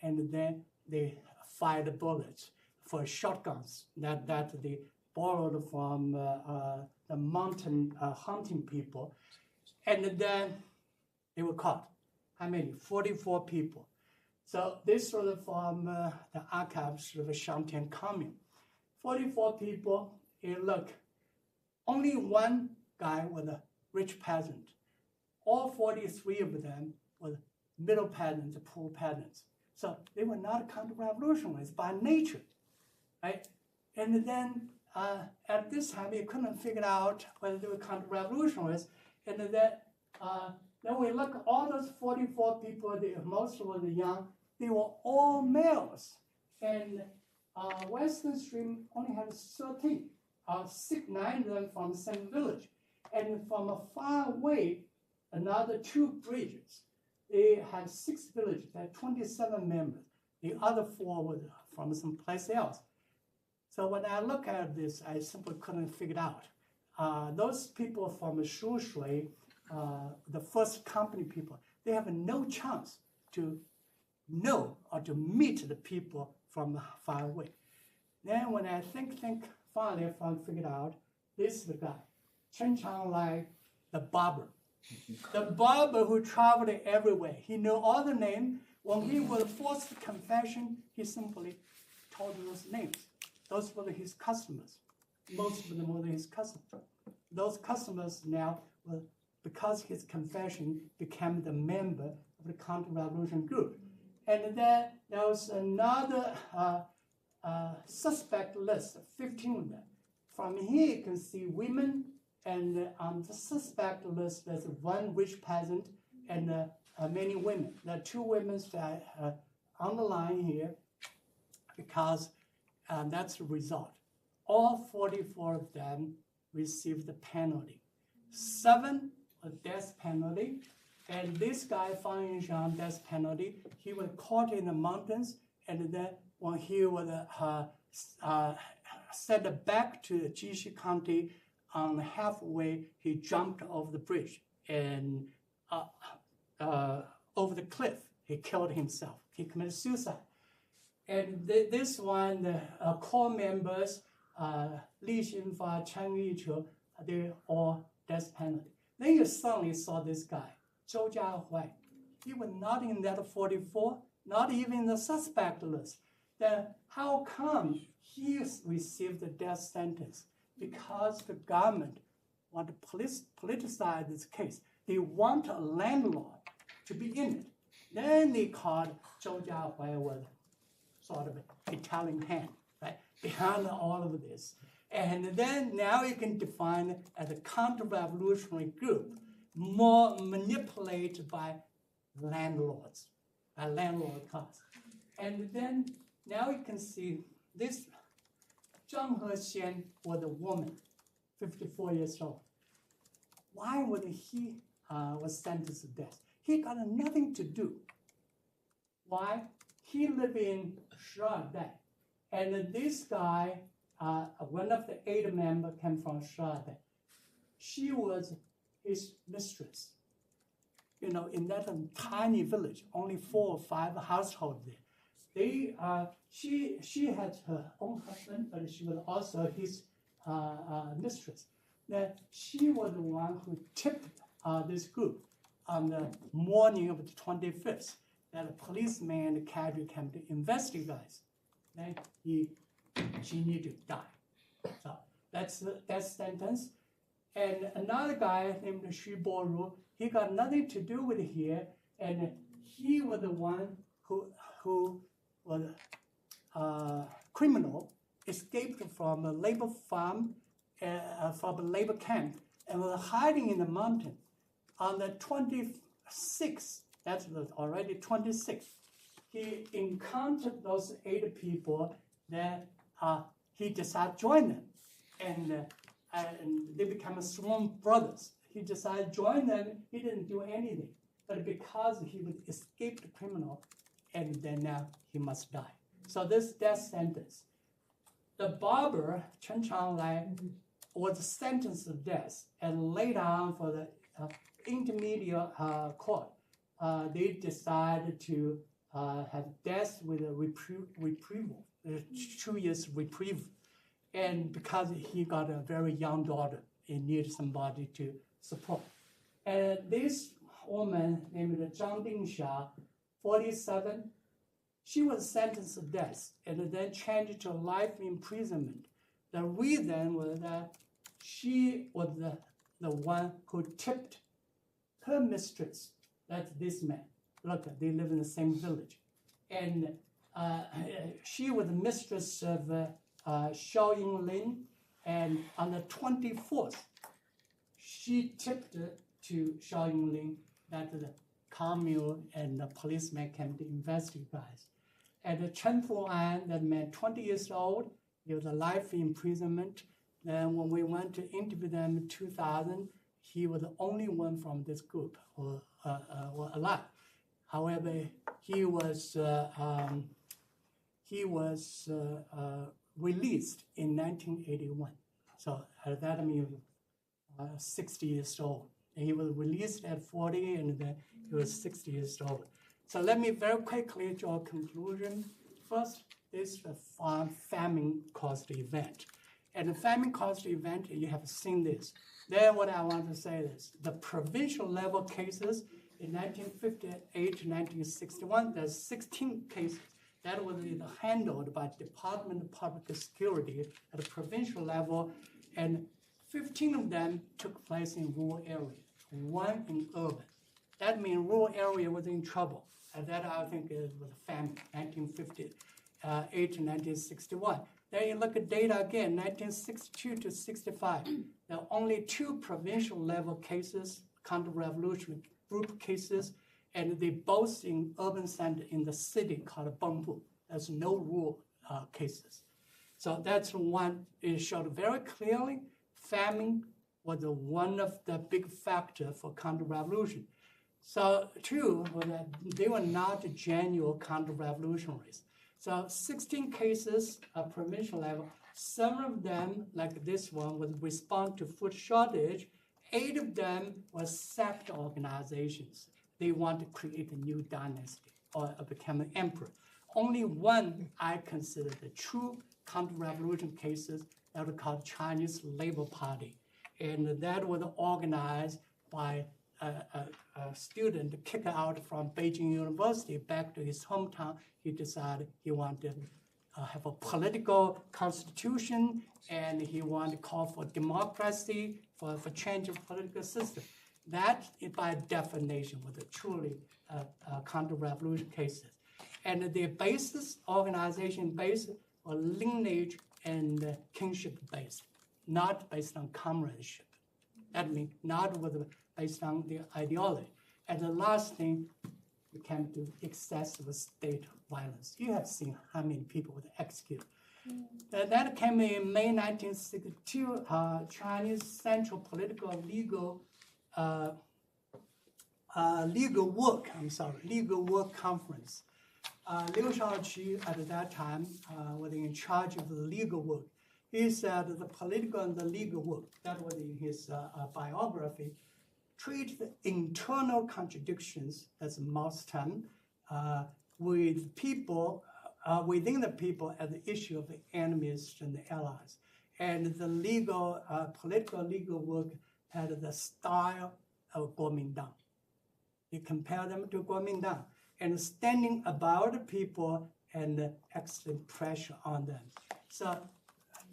and then they fired bullets for shotguns that they borrowed from the mountain hunting people. And then they were caught. How many? 44 people. So this was from the archives of the Shantian Commune. 44 people, and look, only one guy was rich peasants. All 43 of them were middle peasants, poor peasants. So they were not counter-revolutionaries by nature, right? And then at this time, you couldn't figure out whether they were counter-revolutionaries. And then we look at all those 44 people, most were the young, they were all males. And Western Stream only had 13, 9 of them from the same village. And from far away, another 2 bridges. They had 6 villages, they had 27 members. The other 4 were from someplace else. So when I look at this, I simply couldn't figure it out. Those people from Shuhui, the first company people, they have no chance to know or to meet the people from far away. Then when I finally figured out, this is the guy, Chen Changlai, the barber. The barber who traveled everywhere. He knew all the names. When he was forced to confession, he simply told those names. Those were his customers. Most of them were his customers. Those customers now, because his confession, became the member of the counter-revolution group. And then there was another suspect list, 15 of them. From here, you can see women, and on the suspect list, there's 1 rich peasant and many women. There are 2 women that are on the line here because that's the result. All 44 of them received the penalty. 7 a death penalty, and this guy, Famine, death penalty. He was caught in the mountains, and then when he was sent back to Xixi County, on halfway, he jumped off the bridge and over the cliff. He killed himself. He committed suicide. And this one, the core members, Li Xinfa, Chen Yichu, they're all death penalty. Then you suddenly saw this guy, Zhou Jiahui. He was not in that 44, not even in the suspect list. Then how come he received the death sentence? Because the government want to politicize this case. They want a landlord to be in it. Then they called Zhou Jiahui was sort of an Italian hand, right, behind all of this. And then now you can define it as a counter-revolutionary group, more manipulated by landlords, by landlord class. And then now you can see this Zhang Hexian was a woman, 54 years old. Why was he was sentenced to death? He got nothing to do. Why? He lived in Shadai. And this guy, one of the 8 members came from Shadai. She was his mistress. You know, in that tiny village, only 4 or 5 households there. She had her own husband, but she was also his mistress. Then she was the one who tipped this group on the morning of the 25th that a policeman and the cadre came to investigate. Then she needed to die. So that's the death sentence. And another guy named Xu Boru, he got nothing to do with it here, and he was the one who was criminal, escaped from a labor farm, from a labor camp, and was hiding in the mountain. On the 26th, that was already 26th, he encountered those 8 people. Then he decided to join them, and they become sworn brothers. He decided to join them. He didn't do anything, but because he was escaped criminal, and then now he must die. So this death sentence. The barber, Chen Changlai, was sentenced to death, and later on for the intermediate court, they decided to have death with a reprieve, 2 years reprieve. And because he got a very young daughter, he needed somebody to support. And this woman named Zhang Dingxia, 47, she was sentenced to death and then changed to life imprisonment. The reason was that she was the one who tipped her mistress. That's this man. Look, they live in the same village. And she was the mistress of Xiao Yinglin, and on the 24th, she tipped to Xiao Yinglin that the commune and the policeman came to investigate. And Chen Fuan, that man, 20 years old, he was a life imprisonment. Then when we went to interview them in 2000, he was the only one from this group who were alive. However, he was released in 1981. So at that means 60 years old. And he was released at 40, and then he was 60 years old. So let me very quickly draw a conclusion. First, this famine caused event. And the famine caused event, you have seen this. Then what I want to say is, the provincial level cases in 1958 to 1961, there's 16 cases. That was either handled by Department of Public Security at the provincial level, and 15 of them took place in rural areas, 1 in urban. That means rural area was in trouble. And that I think was a famine, 1958 to 1961. Then you look at data again, 1962 to 65. There are only 2 provincial level cases, counter-revolutionary group cases, and they both in urban center in the city called Bengbu. There's no rural cases. So that's one. It showed very clearly famine was one of the big factors for counter-revolution. So 2 was that they were not genuine counter-revolutionaries. So 16 cases at provincial level, some of them, like this one, would respond to food shortage. 8 of them were sect organizations. They want to create a new dynasty or become an emperor. Only one I consider the true counter-revolution cases that was called Chinese Labor Party. And that was organized by a student kicked out from Beijing University back to his hometown. He decided he wanted to have a political constitution, and he wanted to call for democracy, for change of political system. That, by definition, was a truly counter-revolution cases. And their basis, organization basis, was lineage and kinship based, not based on comradeship. That means not based on the ideology. And the last thing, we can do excessive state violence. You have seen how many people were executed. That came in May 1962, Chinese Central Political Legal Work Conference. Liu Shaoqi at that time was in charge of the legal work. He said the political and the legal work, that was in his biography, treat the internal contradictions, that's mouse term, with people, within the people as the issue of the enemies and the allies. And the legal, political legal work had the style of Kuomintang. He compared them to Kuomintang and standing about the people and exerting pressure on them. So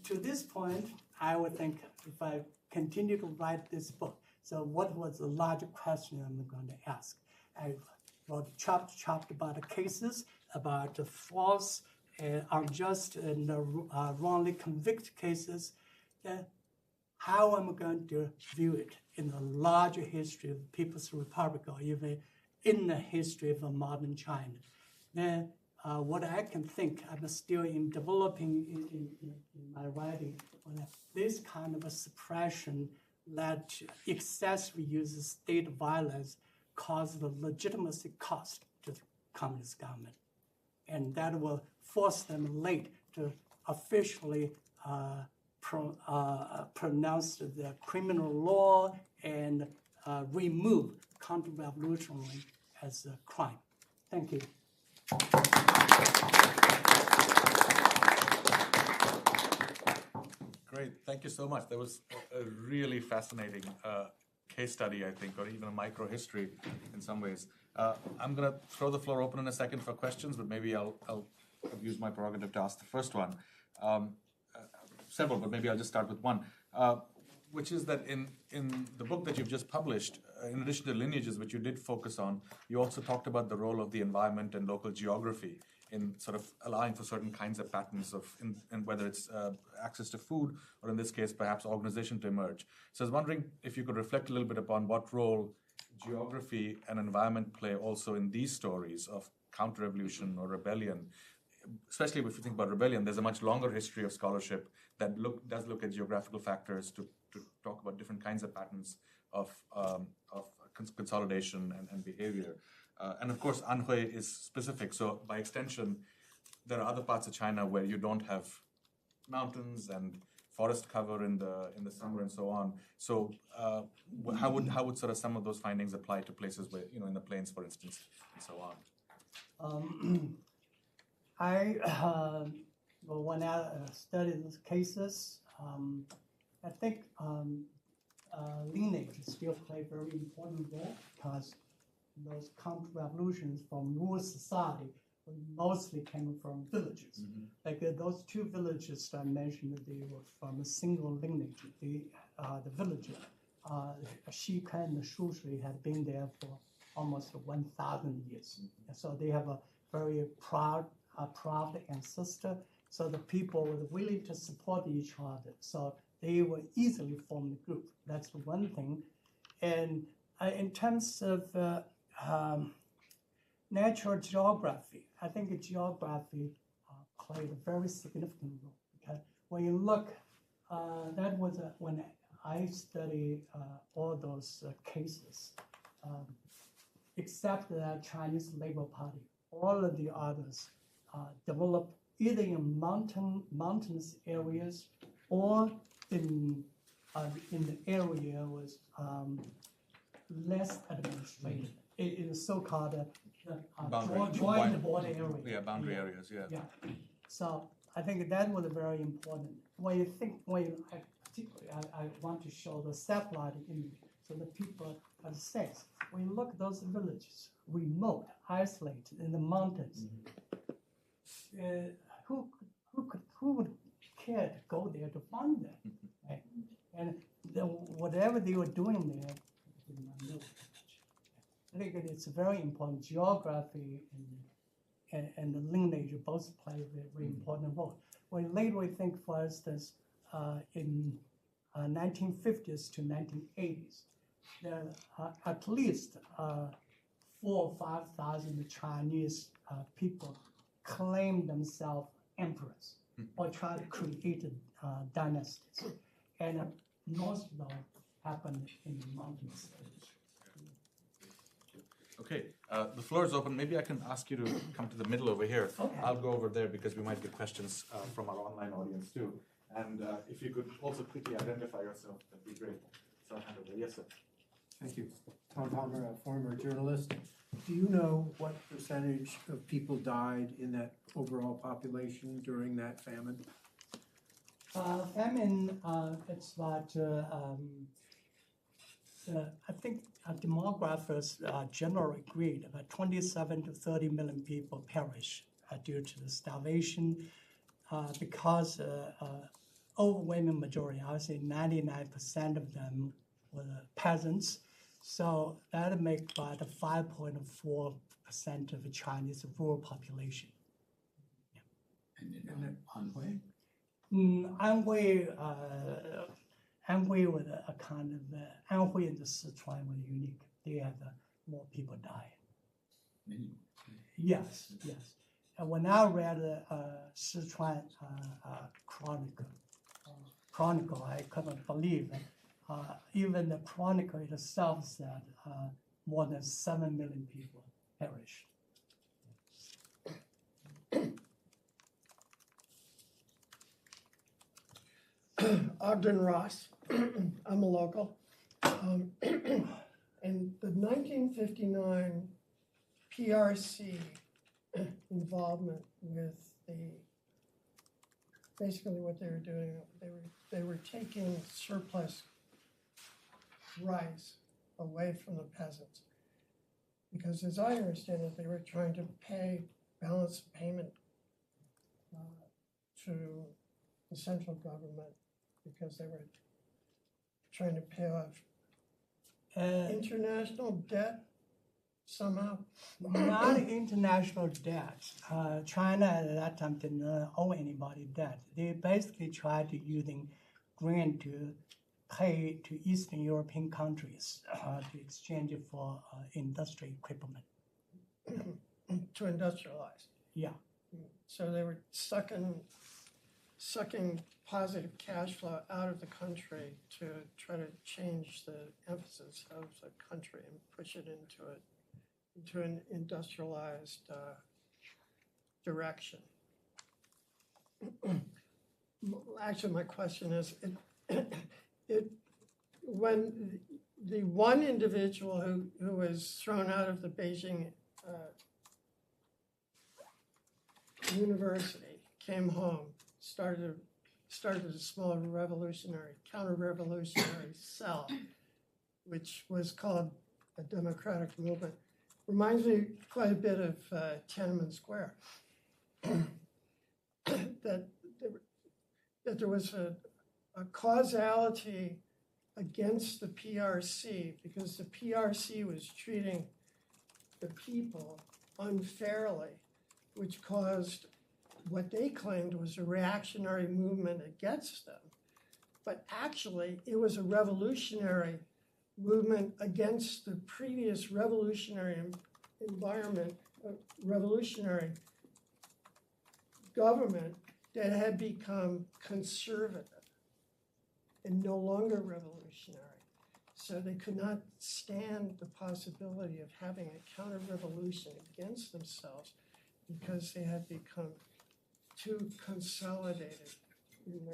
to this point, I would think if I continue to write this book, so what was the larger question I'm going to ask? I wrote chopped about the cases, about the false, unjust, and wrongly convicted cases. Then how am I going to view it in the larger history of the People's Republic, or even in the history of modern China? Then what I can think, I'm still in developing in my writing, this kind of a suppression that excessively uses state violence caused the legitimacy cost to the communist government. And that will force them late to officially pronounce the criminal law and remove counter-revolutionary as a crime. Thank you. Great, thank you so much. That was a really fascinating case study, I think, or even a micro-history in some ways. I'm going to throw the floor open in a second for questions, but maybe I'll use my prerogative to ask the first one. Several, but maybe I'll just start with one. which is that in the book that you've just published, in addition to lineages, which you did focus on, you also talked about the role of the environment and local geography in sort of allowing for certain kinds of patterns of, in whether it's access to food, or in this case, perhaps organization to emerge. So I was wondering if you could reflect a little bit upon what role geography and environment play also in these stories of counter-revolution or rebellion. Especially if you think about rebellion, there's a much longer history of scholarship that does look at geographical factors to talk about different kinds of patterns of consolidation and behavior. And of course, Anhui is specific. So by extension, there are other parts of China where you don't have mountains and forest cover in the summer and so on. So how would sort of some of those findings apply to places where, in the plains, for instance, and so on? When I studied these cases, I think lineage still play a very important role, because those counter-revolutions from rural society mostly came from villages. Mm-hmm. Like those two villages I mentioned, they were from a single lineage. The villager, Xixi and Shui had been there for almost 1,000 years. Mm-hmm. So they have a very proud ancestor. So the people were willing to support each other. So they will easily form the group. That's one thing. And in terms of natural geography, I think geography played a very significant role. Because when you look, that was when I studied all those cases, except the Chinese Labor Party. All of the others developed either in mountainous areas or in the area was less administrated. It is so-called joint border area. Yeah, boundary areas. Yeah. So I think that was very important. Particularly I want to show the satellite image, so the people understand. When you look at those villages, remote, isolated in the mountains, who would care to go there to find them? Right? And whatever they were doing there, they did not know. I think it's very important. Geography and the lineage both play a very important role. When later we think, for instance, in 1950s to 1980s, there are at least 4,000 or 5,000 Chinese people claim themselves emperors or try to create dynasties. And most of them happened in the mountains. Okay, the floor is open. Maybe I can ask you to come to the middle over here. Okay. I'll go over there because we might get questions from our online audience too. And if you could also quickly identify yourself, that'd be great. So I'll hand over. Yes, sir. Thank you. Tom Palmer, a former journalist. Do you know what percentage of people died in that overall population during that famine? Famine, it's about, I think demographers generally agreed about 27 to 30 million people perish due to the starvation because overwhelming majority, I would say 99% of them were peasants. So that makes about 5.4% of the Chinese rural population. Yeah. And in Anhui? Anhui was a kind of, Anhui and the Sichuan were unique. They had more people die. Many. Yes. And when I read Sichuan Chronicle, I couldn't believe it. Even the Chronicle itself said more than 7 million people perished. Ogden Ross. I'm a local. And the 1959 PRC involvement with basically what they were doing, they were taking surplus rice away from the peasants. Because as I understand it, they were trying to pay balance payment to the central government because they were trying to pay off international debt somehow? Not international debt. China at that time didn't owe anybody debt. They basically tried to using grant to pay to Eastern European countries to exchange it for industry equipment. To industrialize. Yeah. So they were sucking positive cash flow out of the country to try to change the emphasis of the country and push it into an industrialized direction. Actually, my question is, when the one individual who was thrown out of the Beijing university came home, started a small counter-revolutionary cell, which was called a democratic movement. Reminds me quite a bit of Tiananmen Square. that there was a causality against the PRC because the PRC was treating the people unfairly, which caused what they claimed was a reactionary movement against them. But actually, it was a revolutionary movement against the previous revolutionary environment, revolutionary government that had become conservative and no longer revolutionary. So they could not stand the possibility of having a counter-revolution against themselves because they had become too consolidated in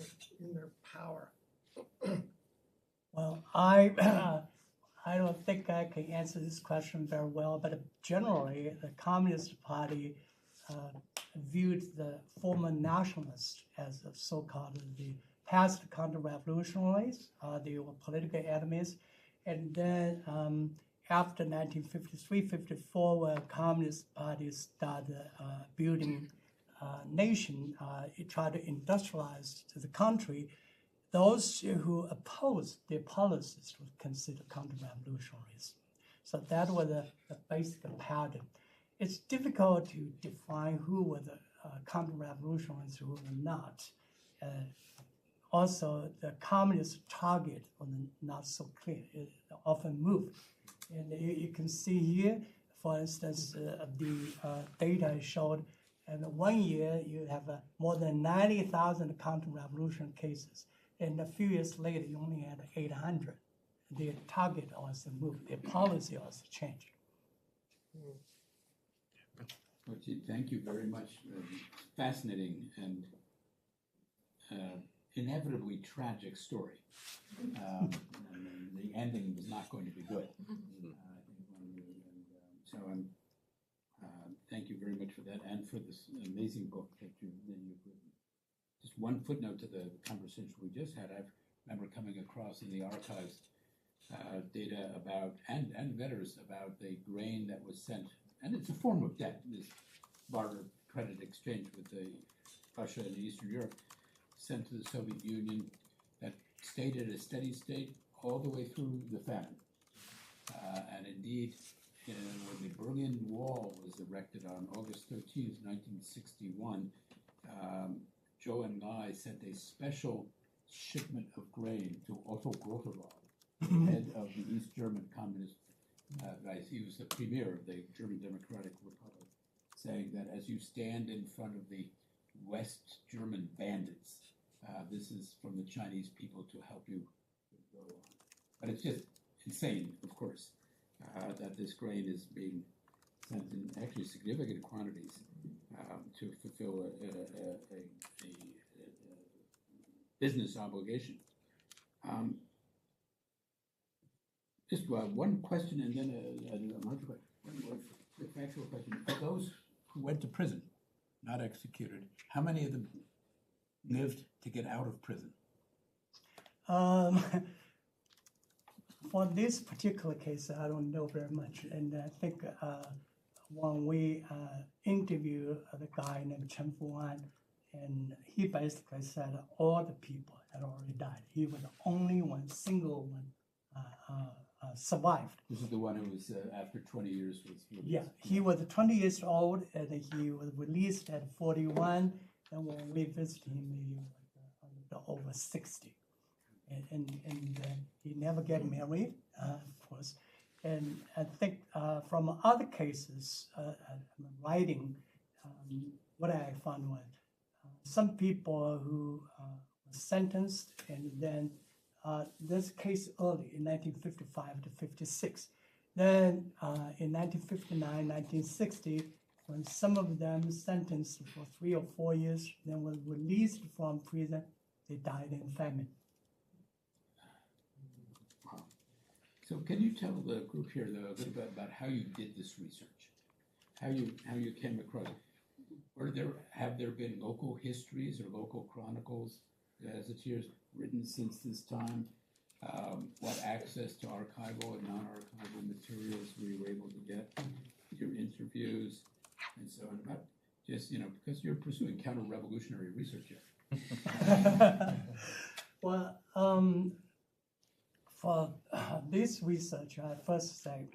their power. Well, I don't think I can answer this question very well, but generally, the Communist Party viewed the former nationalists as the so-called the past counter-revolutionaries. They were political enemies. And then after 1953-54, when Communist Party started building nation, it tried to industrialize the country. Those who opposed their policies were considered counter-revolutionaries. So that was the basic pattern. It's difficult to define who were the counter-revolutionaries who were not. Also, the communist target was not so clear. It often moved. And you can see here, for instance, the data showed in 1 year you have more than 90,000 counter-revolution cases. And a few years later, you only had 800. Their target also moved. Their policy also changed. Thank you very much. Fascinating and inevitably tragic story. And the ending was not going to be good. So thank you very much for that and for this amazing book that you've written. Just one footnote to the conversation we just had. I remember coming across in the archives data about, and letters about the grain that was sent, and it's a form of debt, this barter credit exchange with Russia and Eastern Europe, sent to the Soviet Union that stayed at a steady state all the way through the famine. And indeed, when the Berlin Wall was erected on August 13th, 1961, Zhou Enlai sent a special shipment of grain to Otto Grotewohl, the head of the East German Communist he was the premier of the German Democratic Republic, saying that as you stand in front of the West German bandits, this is from the Chinese people to help you go on. But it's just insane, of course, that this grain is being sent in actually significant quantities to fulfill a business obligation. Just one question and then another question. A factual question. For those who went to prison, not executed, how many of them lived to get out of prison? For this particular case, I don't know very much. And I think when we interviewed the guy named Chen Fuan, and he basically said all the people had already died. He was the only one, single one, survived. This is the one who was after 20 years was released. Yeah, he was 20 years old and he was released at 41. And when we visited him, he was over 60. And he never get married, of course. And I think from other cases, writing, what I found was some people who were sentenced, and then this case early in 1955 to 56. Then in 1959, 1960, when some of them sentenced for 3 or 4 years, then were released from prison, they died in famine. Wow. So can you tell the group here though, a little bit about how you did this research? How you came across it? Have there been local histories or local chronicles as it is written since this time? What access to archival and non-archival materials were you able to get? Your interviews and so on. Not just, because you're pursuing counter-revolutionary research here. Well, for this research, I first say,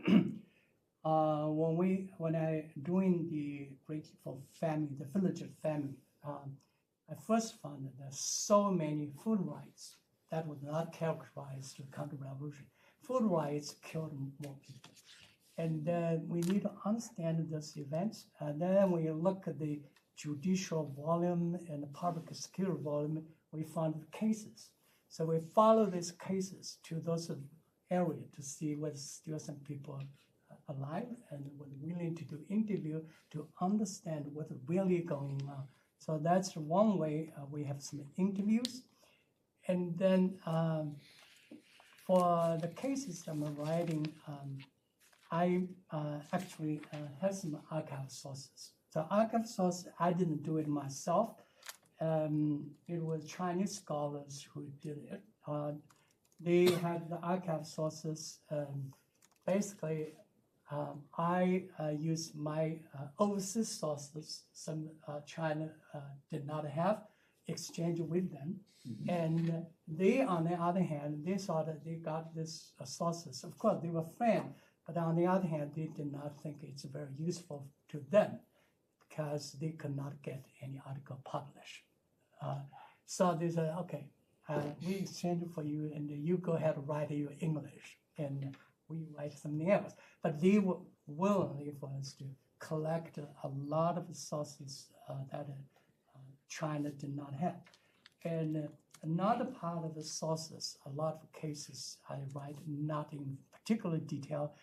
when I doing the Great for Famine, the village famine, I first found that there's so many food riots that was not characterized to counter-revolution. Food riots killed more people. And then we need to understand these events. And then when you look at the judicial volume and the public security volume, we found cases. So we follow these cases to those areas to see whether still some people are alive and were willing to do interview to understand what's really going on. So that's one way we have some interviews. And then for the cases I'm writing, I actually have some archive sources. So archive sources, I didn't do it myself. It was Chinese scholars who did it. They had the archive sources. Basically, I used my overseas sources. Some China did not have, exchange with them. Mm-hmm. And they, on the other hand, they saw that they got these sources. Of course, they were friends, but on the other hand, they did not think it's very useful to them because they could not get any article published. So they said, okay, we exchange for you, and you go ahead and write your English, and we write something else. But they were willing for us to collect a lot of sources that China did not have. And another part of the sources, a lot of cases I write not in particular detail,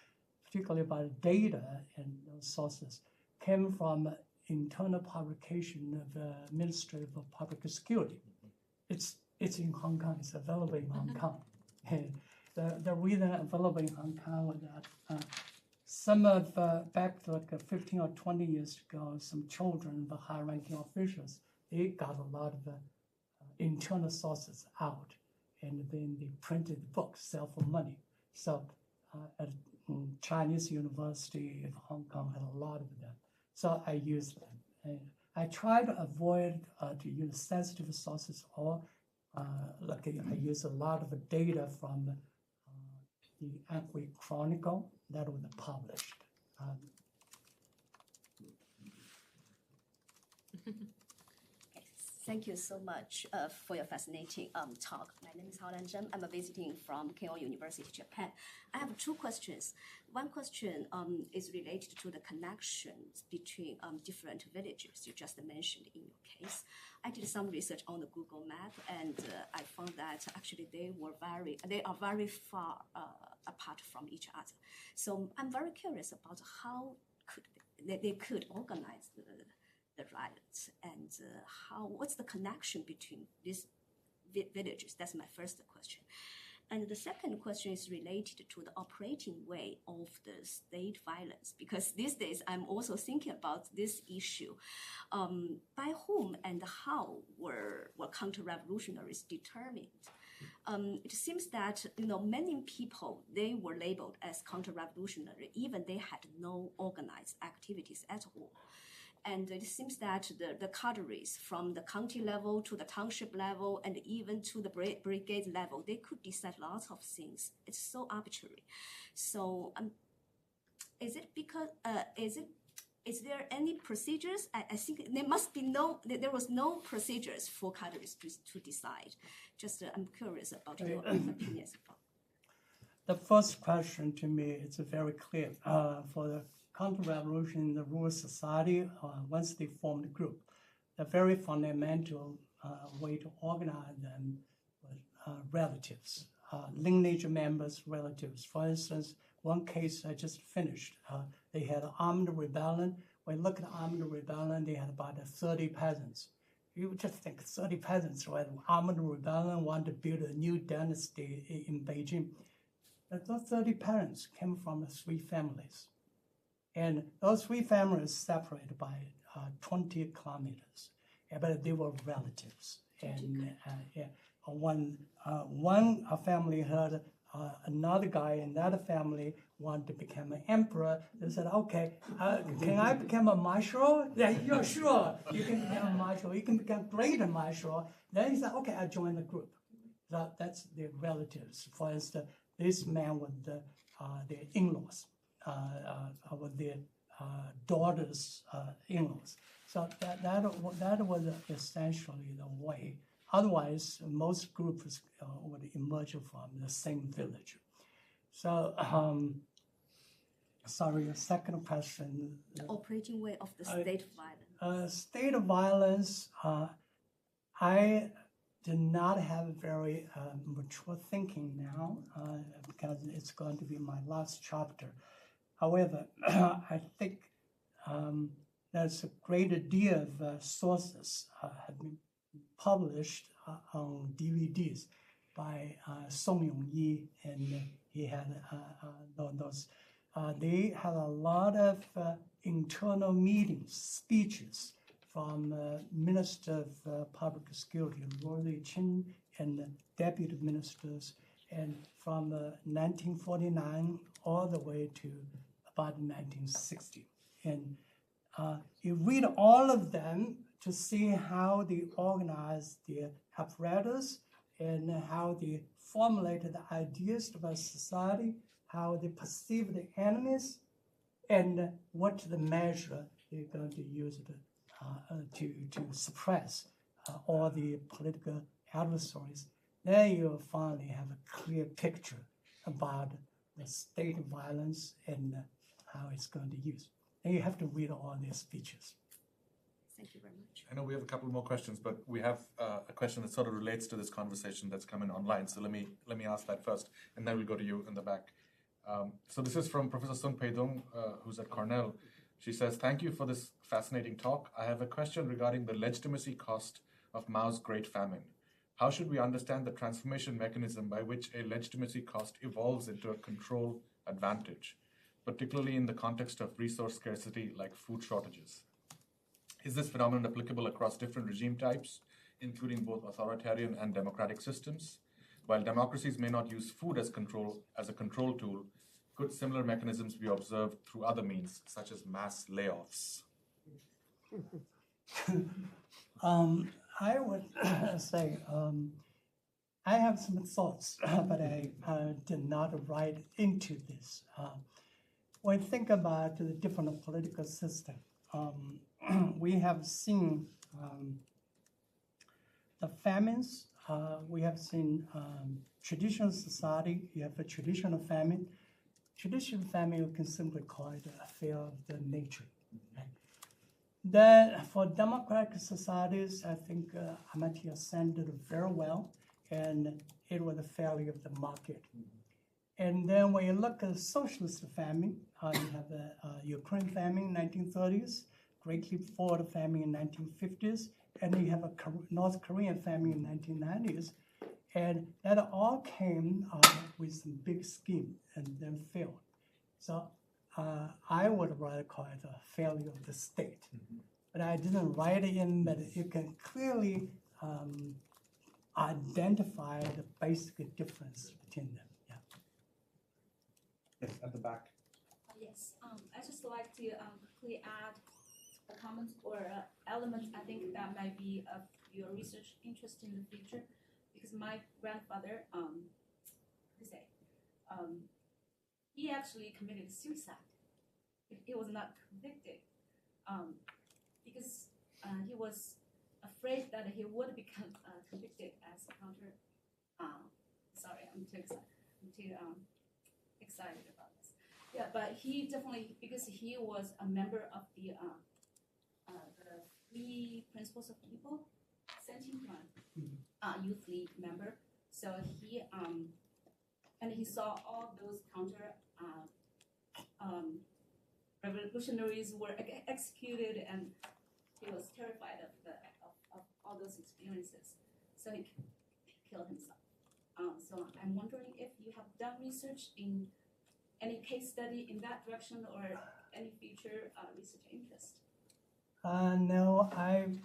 particularly about data and those sources, came from internal publication of the Ministry of Public Security. It's in Hong Kong, it's available in Hong Kong. And the reason available in Hong Kong was that some of, back to like 15 or 20 years ago, some children, the high-ranking officials, they got a lot of internal sources out, and then they printed books, sell for money. So at Chinese University in Hong Kong had a lot of them. So I used them. And I try to avoid to use sensitive sources, or like I use a lot of data from the Anhui Chronicle that was published. Thank you so much for your fascinating talk. My name is Haolan Zheng. I'm visiting from Keio University, Japan. I have two questions. One question is related to the connections between different villages you just mentioned in your case. I did some research on the Google map, and I found that actually they are very far apart from each other. So I'm very curious about how they could organize the riots, and what's the connection between these villages? That's my first question. And the second question is related to the operating way of the state violence, because these days I'm also thinking about this issue. By whom and how were counter-revolutionaries determined? It seems that many people, they were labeled as counter-revolutionary, even they had no organized activities at all. And it seems that the cadres from the county level to the township level and even to the brigade level, they could decide lots of things. It's so arbitrary. So is it because, is there any procedures? I think there must be there was no procedures for cadres to decide. Just I'm curious about your opinions. The first question to me is very clear. For the counter-revolution in the rural society, once they formed the group, the very fundamental way to organize them was relatives, lineage members, relatives. For instance, one case I just finished, they had an armed rebellion. When you look at armed rebellion, they had about 30 peasants. You would just think 30 peasants, right? Armed rebellion want to build a new dynasty in Beijing. Those 30 parents came from 3 families. And those 3 families separated by 20 kilometers. Yeah, but they were relatives. And one family heard another guy in that family wanted to become an emperor. They said, okay, can I become a marshal? Yeah, you're sure. You can become a marshal. You can become great marshal. Then he said, okay, I join the group. That's their relatives. For instance, this man with their in-laws, with their daughter's in-laws. So that was essentially the way. Otherwise, most groups would emerge from the same village. So, sorry, the second question. The operating way of the state violence. State of violence, I do not have very mature thinking now because it's going to be my last chapter. However, I think there's a great deal of sources have been published on DVDs by Song Yongyi, and he had those. They had a lot of internal meetings, speeches from Minister of Public Security, Yixin Chen, and deputy ministers, and from 1949 all the way to about 1960. And you read all of them to see how they organized their apparatus and how they formulated the ideas about society, how they perceive the enemies, and what the measure they're going to use to suppress all the political adversaries. Then you'll finally have a clear picture about the state of violence and how it's going to use. And you have to read all their speeches. Thank you very much. I know we have a couple more questions, but we have a question that sort of relates to this conversation that's come in online. So let me ask that first, and then we'll go to you in the back. So this is from Professor Sun Pei-dong, who's at Cornell. She says, thank you for this fascinating talk. I have a question regarding the legitimacy cost of Mao's Great Famine. How should we understand the transformation mechanism by which a legitimacy cost evolves into a control advantage, particularly in the context of resource scarcity like food shortages? Is this phenomenon applicable across different regime types, including both authoritarian and democratic systems? While democracies may not use food as a control tool, could similar mechanisms be observed through other means, such as mass layoffs? I would say I have some thoughts, but I did not write into this. When you think about the different political systems, we have seen the famines. We have seen traditional society. You have a traditional famine. Traditional famine, you can simply call it a affair of the nature. Right? Then for democratic societies, I think Amartya Sen did very well, and it was a failure of the market. And then when you look at socialist famine, you have the Ukraine famine in 1930s, Great Leap Forward famine in 1950s, and you have a North Korean famine in 1990s. And that all came with some big scheme and then failed. So I would rather call it a failure of the state. But I didn't write it in, but you can clearly identify the basic difference between them. Yeah. Yes, at the back. Yes, I just like to quickly add a comment or an element I think that might be of your research interest in the future, because my grandfather, he actually committed suicide. He was not convicted because he was afraid that he would become convicted as a counter. Sorry, I'm too excited about this. Yeah, but he definitely, because he was a member of the Three Principles of People, Youth League member. So he and he saw all those revolutionaries were executed, and he was terrified of all those experiences. So he killed himself. So I'm wondering if you have done research in any case study in that direction or any future research interest. No,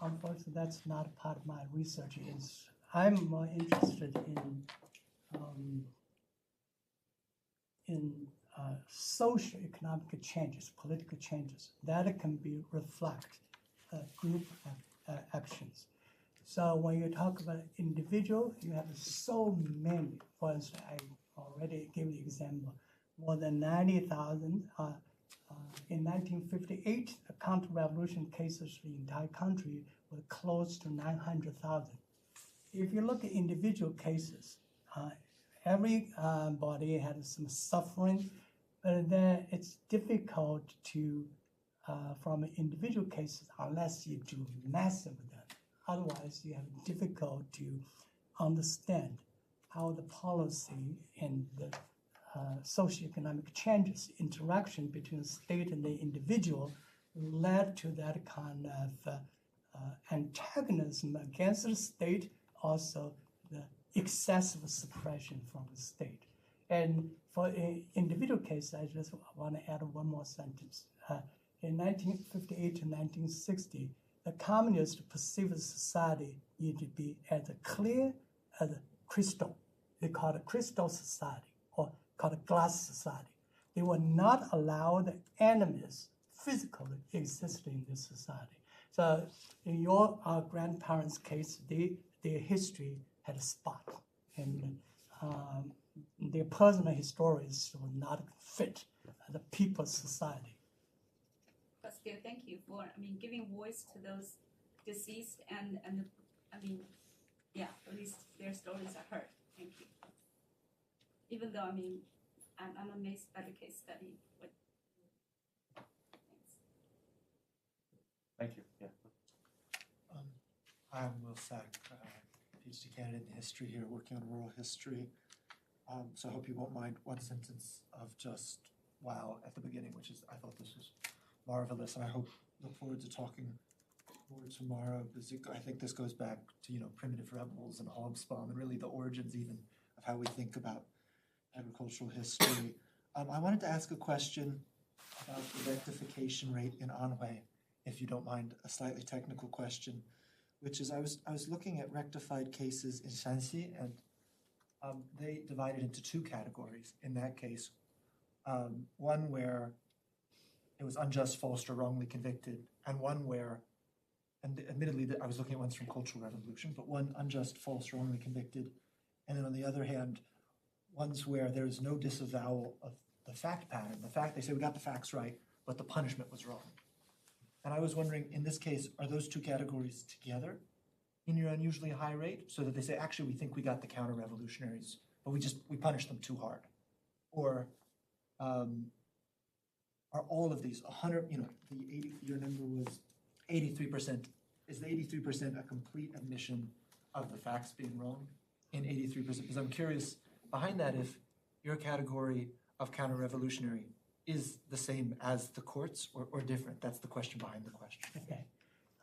unfortunately, that's not part of my research. I'm more interested in socio-economic changes, political changes that can be reflect group actions. So when you talk about individual, you have so many. For instance, I already gave the example. More than 90,000 in 1958. The counter-revolution cases in the entire country were close to 900,000. If you look at individual cases, every body had some suffering, but then it's difficult to, from individual cases, unless you do massive of them. Otherwise, you have difficult to understand how the policy and the socioeconomic changes, interaction between the state and the individual, led to that kind of antagonism against the state, also the excessive suppression from the state. And for an individual case, I just want to add one more sentence. In 1958 to 1960, the communist perceived society needed to be as clear as a crystal. They called it crystal society, or called a glass society. They would not allow the enemies physically exist in this society. So in your grandparents' case, their history had a spot, and their personal histories would not fit the people's society. But still, thank you for giving voice to those deceased and at least their stories are heard. Thank you. Even though I'm amazed by the case study. Thank you. Yeah. I'm Will Sack, PhD candidate in history here, working on oral history. So I hope you won't mind one sentence of just wow at the beginning, which is I thought this was marvelous, and I look forward to talking more tomorrow, because I think this goes back to primitive rebels and Hobsbawm and really the origins even of how we think about agricultural history. I wanted to ask a question about the rectification rate in Anhui, if you don't mind, a slightly technical question, which is I was looking at rectified cases in Shanxi, and they divided into two categories in that case. One where it was unjust, false, or wrongly convicted, and one where, and admittedly I was looking at ones from Cultural Revolution, but one unjust, false, wrongly convicted, and then on the other hand, ones where there's no disavowal of the fact pattern. The fact, they say we got the facts right, but the punishment was wrong. And I was wondering, in this case, are those two categories together in your unusually high rate, so that they say, actually, we think we got the counter-revolutionaries, but we punished them too hard? Or are all of these 100? Your number was 83%. Is the 83% a complete admission of the facts being wrong in 83%? Because I'm curious behind that if your category of counter-revolutionary is the same as the courts or different. That's the question behind the question. Okay,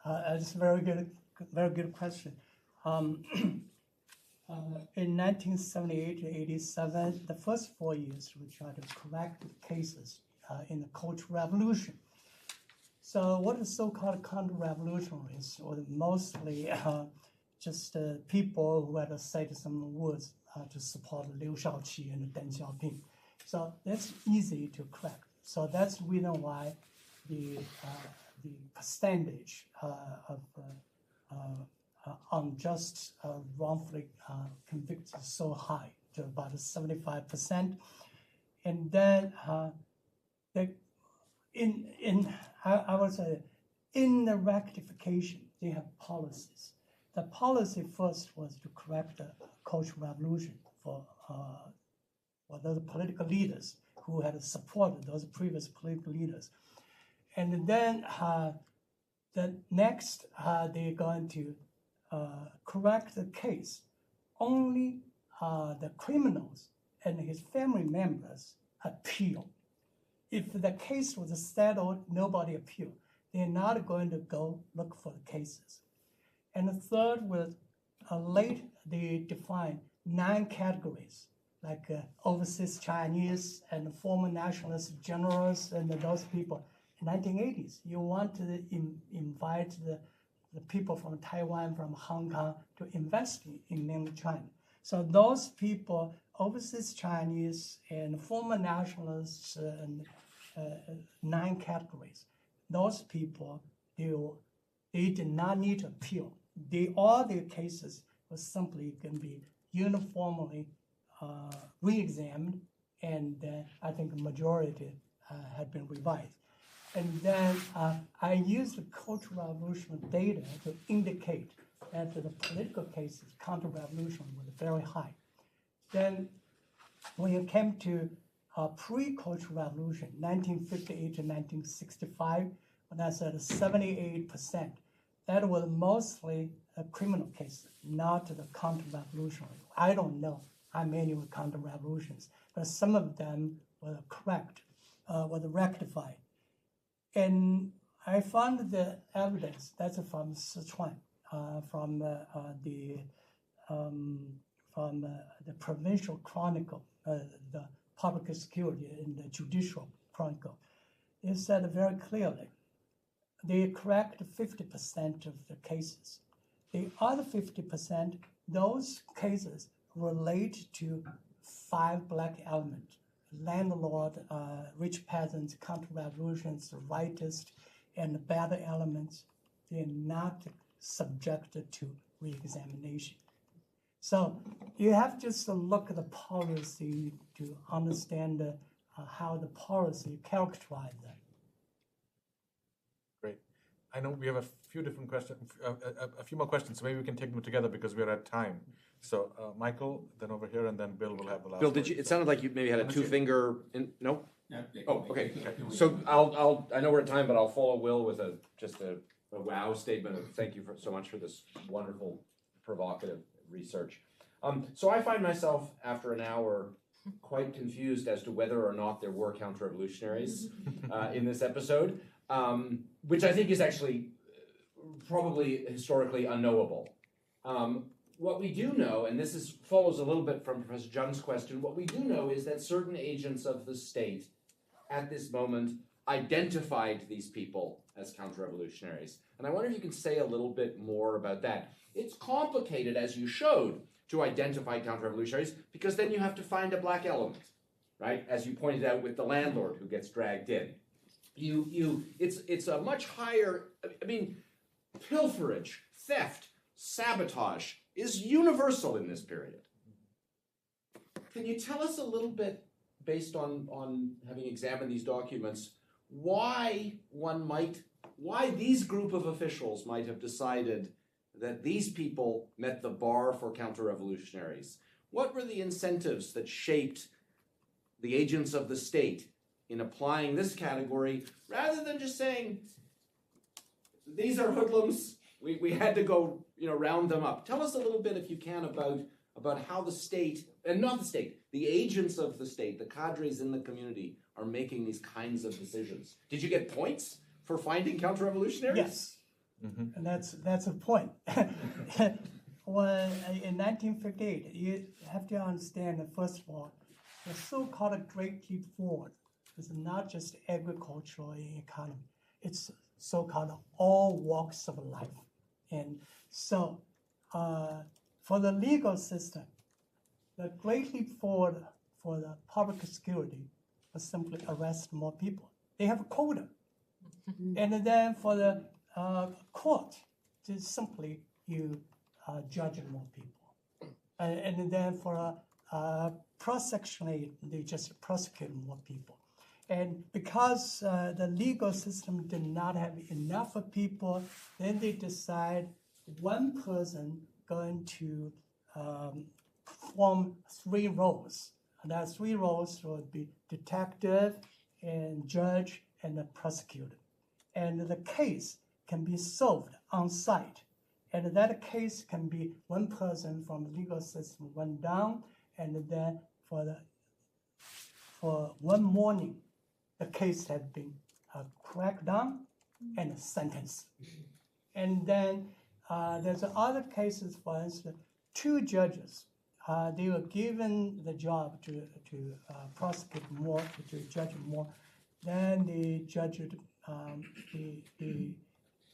that's a very good question. In 1978 to 87, the first 4 years, we tried to correct cases in the Cultural Revolution. So what is so-called counter-revolutionaries, or mostly just people who had said some words to support Liu Shaoqi and Deng Xiaoping. So that's easy to correct. So that's the reason why the the percentage of unjust, wrongfully convicted is so high, to about 75%. And then I would say, in the rectification, they have policies. The policy first was to correct the Cultural Revolution for those political leaders who had supported those previous political leaders. And then the next, they're going to correct the case. Only the criminals and his family members appeal. If the case was settled, nobody appealed. They're not going to go look for the cases. And the third was late, they defined 9 categories, like overseas Chinese and former nationalist generals and those people. In the 1980s, you want to invite the people from Taiwan, from Hong Kong to invest in mainland China. So those people, overseas Chinese and former nationalists, and 9 categories, those people, they did not need to appeal. All their cases were simply going to be uniformly re-examined, and I think the majority had been revised. And then I used the Cultural Revolution data to indicate that the political cases, counter-revolution, was very high. Then when it came to pre-Cultural Revolution, 1958 to 1965, when I said 78%, that was mostly criminal cases, not the counter-revolutionary. I don't know how many were counter-revolutions, but some of them were correct, were rectified. And I found the evidence, that's from Sichuan, from the Provincial Chronicle, the Public Security and the Judicial Chronicle. It said very clearly, they correct 50% of the cases. The other 50%, those cases relate to 5 black elements: landlord, rich peasants, counter-revolutions, rightists, and bad elements. They're not subjected to re-examination. So you have just to look at the policy to understand how the policy characterizes them. Great. I know we have a few different questions, a few more questions, so maybe we can take them together because we're at time. So Michael, then over here, and then Bill will have the last. Bill, did you? It sounded like you maybe had a 2-finger. No. Yeah, Oh, okay. So I'll. I know we're at time, but I'll follow Will with just a wow statement of thank you so much for this wonderful, provocative research. So I find myself after an hour quite confused as to whether or not there were counter-revolutionaries in this episode, which I think is actually probably historically unknowable. What we do know, and this follows a little bit from Professor Jung's question, what we do know is that certain agents of the state at this moment identified these people as counter-revolutionaries. And I wonder if you can say a little bit more about that. It's complicated, as you showed, to identify counter-revolutionaries, because then you have to find a black element, right? As you pointed out with the landlord who gets dragged in. It's a much higher, I mean, pilferage, theft, sabotage is universal in this period. Can you tell us a little bit, based on having examined these documents, why these group of officials might have decided that these people met the bar for counter-revolutionaries? What were the incentives that shaped the agents of the state in applying this category, rather than just saying, these are hoodlums, we had to go, round them up? Tell us a little bit, if you can, about how the state, and not the state, the agents of the state, the cadres in the community, are making these kinds of decisions. Did you get points for finding counter-revolutionaries? Yes, and that's a point. When in 1958, you have to understand that, first of all, the so-called Great Leap Forward is not just agricultural economy; it's so-called all walks of life. And so, for the legal system, the Great Leap Forward for the public security was simply arrest more people. They have a quota. And then for the court, just simply you judge more people. And then for prosecution, they just prosecute more people. And because the legal system did not have enough people, then they decide one person going to perform 3 roles. And that 3 roles would be detective and judge and the prosecutor. And the case can be solved on site. And that case can be one person from the legal system went down, and then for one morning, the case had been cracked down and sentenced. And then there's other cases, for instance, 2 judges, they were given the job to prosecute more, to judge more. Then they judged, they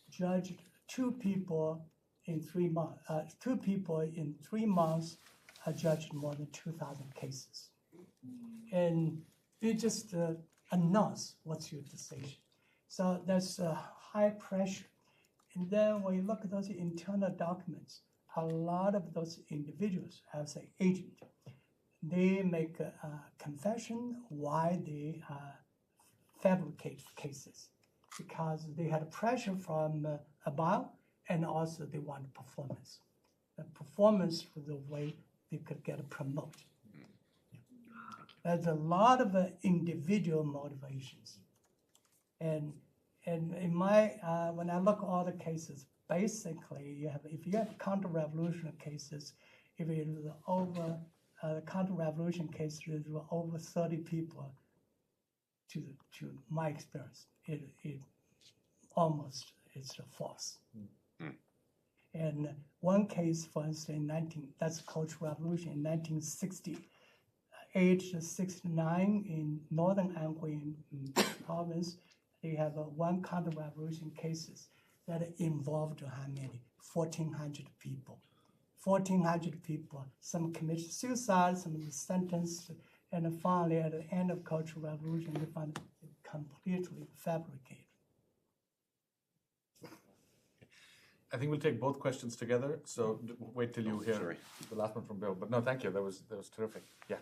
judged 2 people in 3 months. 2 people in 3 months judged more than 2,000 cases. And they just announce what's your decision. So there's high pressure. And then when you look at those internal documents, a lot of those individuals as an agent, they make a confession why they fabricate cases, because they had pressure from above, and also they want performance. The performance was the way they could get promoted. There's a lot of individual motivations. And in my, when I look at all the cases, basically you have, if you have counter-revolutionary cases, if it is over, counter-revolution cases were over 30 people, to my experience, it almost is a false. And one case, for instance, that's Cultural Revolution in 1960, aged 69 in northern Anhui Province, they have 1 counter-revolution cases that involved how many? 1,400 people. 1,400 people. Some committed suicide, some were sentenced, and finally at the end of Cultural Revolution, they found it completely fabricated. I think we'll take both questions together. So wait till you hear the last one from Bill. But no, thank you. That was terrific. Yeah.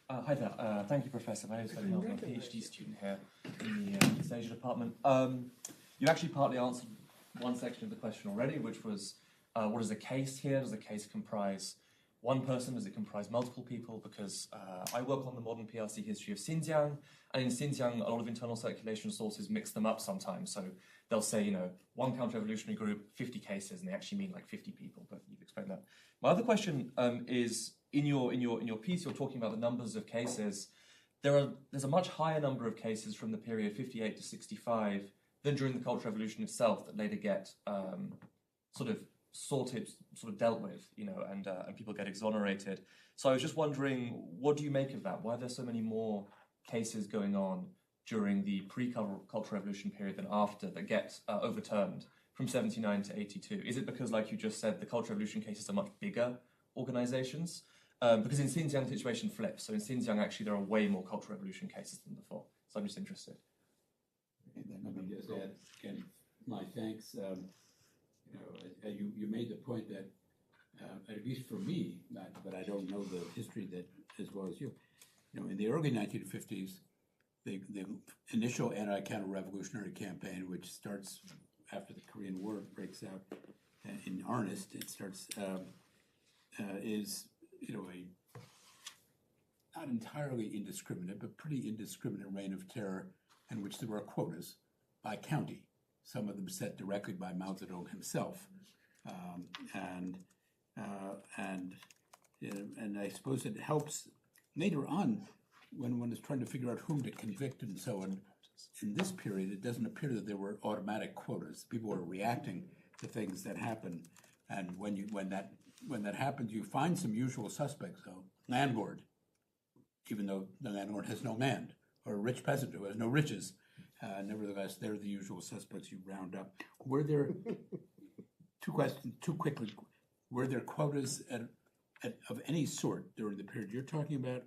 Hi there. Thank you, Professor. My name is Tony Hill. I'm a PhD student here in the East Asia department. You actually partly answered one section of the question already, which was, what is a case here? Does a case comprise one person? Does it comprise multiple people? Because I work on the modern PRC history of Xinjiang, and in Xinjiang, a lot of internal circulation sources mix them up sometimes. So they'll say, one counter-revolutionary group, 50 cases, and they actually mean like 50 people, but you've explained that. My other question is, in your piece, you're talking about the numbers of cases. There's a much higher number of cases from the period 58 to 65 than during the Cultural Revolution itself that later get sort of sorted, sort of dealt with, and people get exonerated. So I was just wondering, what do you make of that? Why are there so many more cases going on during the pre-Cultural Revolution period than after that get overturned from 79 to 82? Is it because, like you just said, the Cultural Revolution cases are much bigger organizations? Because in Xinjiang, the situation flips. So in Xinjiang, actually, there are way more Cultural Revolution cases than before. So I'm just interested. Let me just add again my thanks. You made the point that, at least for me, but I don't know the history that as well as you. In the early 1950s, the initial anti-counter-revolutionary campaign, which starts after the Korean War breaks out in earnest, it starts is a not entirely indiscriminate, but pretty indiscriminate reign of terror, in which there were quotas by county. Some of them set directly by Mao Zedong himself, and I suppose it helps later on when one is trying to figure out whom to convict and so on. In this period, it doesn't appear that there were automatic quotas. People were reacting to things that happen, and when that happens, you find some usual suspects. So, landlord, even though the landlord has no land, or a rich peasant who has no riches. Nevertheless, they're the usual suspects you round up. Were there, two questions, too quickly, were there quotas of any sort during the period you're talking about?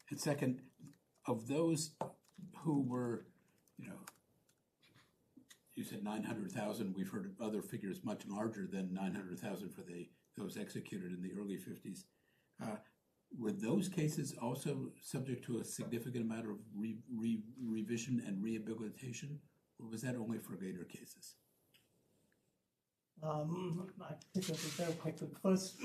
And second, of those who were, you said 900,000. We've heard of other figures much larger than 900,000 for those executed in the early 50s. Were those cases also subject to a significant amount of revision and rehabilitation, or was that only for later cases? I think it'll be very quick. First,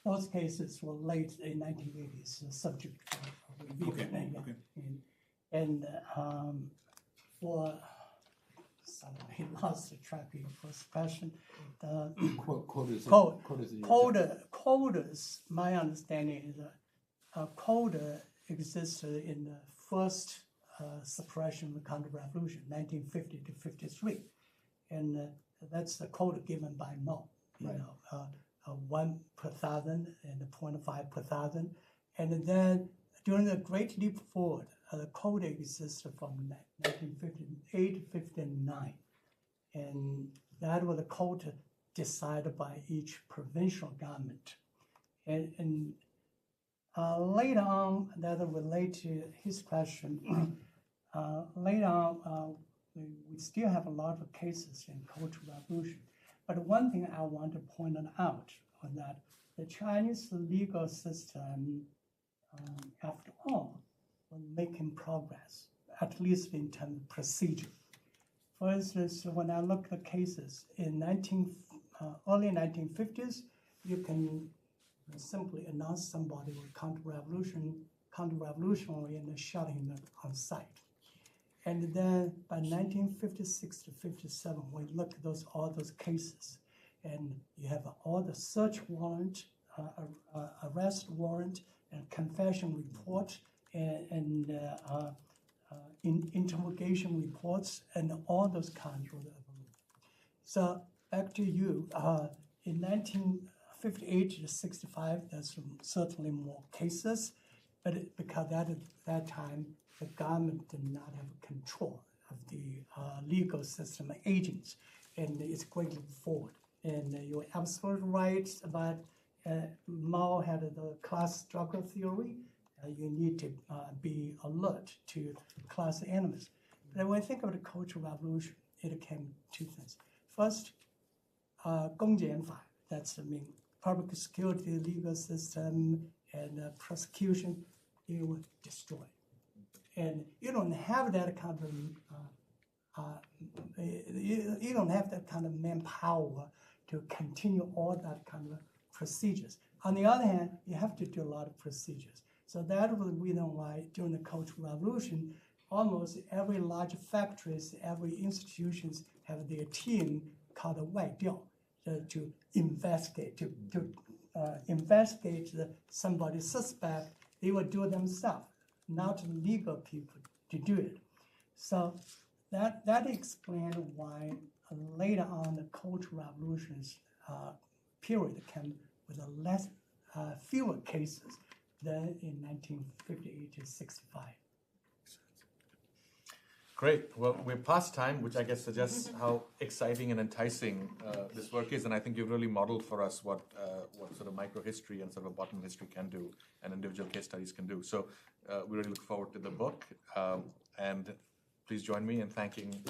those cases were late in 1980s, subject to review. Okay. And for he lost the track of your first question. Quotas, my understanding is a quota existed in the first suppression of the counter-revolution, 1950 to 53. And that's the quota given by Mao, you know, 1 per thousand and 0.5 per thousand. And then during the Great Leap Forward, the quota existed from 1958 to 59. And that was a quota decided by each provincial government. And later on, that relates to his question, later on, we still have a lot of cases in Cultural Revolution. But one thing I want to point out is that the Chinese legal system, after all, was making progress, at least in terms of procedure. For instance, when I look at cases in early 1950s, you can simply announce somebody with counter-revolutionary and shut him on sight. And then by 1956 to 57, we look at all those cases, and you have all the search warrant, arrest warrant, and confession report, and interrogation reports, and all those kinds of. So back to you. In 1958 to 65, there's certainly more cases, but because at that time, the government did not have control of the legal system agents, and it's greatly forward. And you're absolutely right about Mao had the class struggle theory. You need to be alert to class enemies. But when I think of the Cultural Revolution, it came two things. First, 公检法, that's public security, legal system, and prosecution, they were destroyed. And you don't have that kind of manpower to continue all that kind of procedures. On the other hand, you have to do a lot of procedures. So that was the reason why during the Cultural Revolution, almost every large factories, every institutions have their team called a 外调 to investigate, investigate somebody suspect. They will do it themselves, not legal people to do it. So that explains why later on the Cultural Revolution's period came with fewer cases than in 1958 to 65. Great. Well, we're past time, which I guess suggests how exciting and enticing this work is, and I think you've really modeled for us what sort of microhistory and sort of bottom history can do, and individual case studies can do. So we really look forward to the book, and please join me in thanking.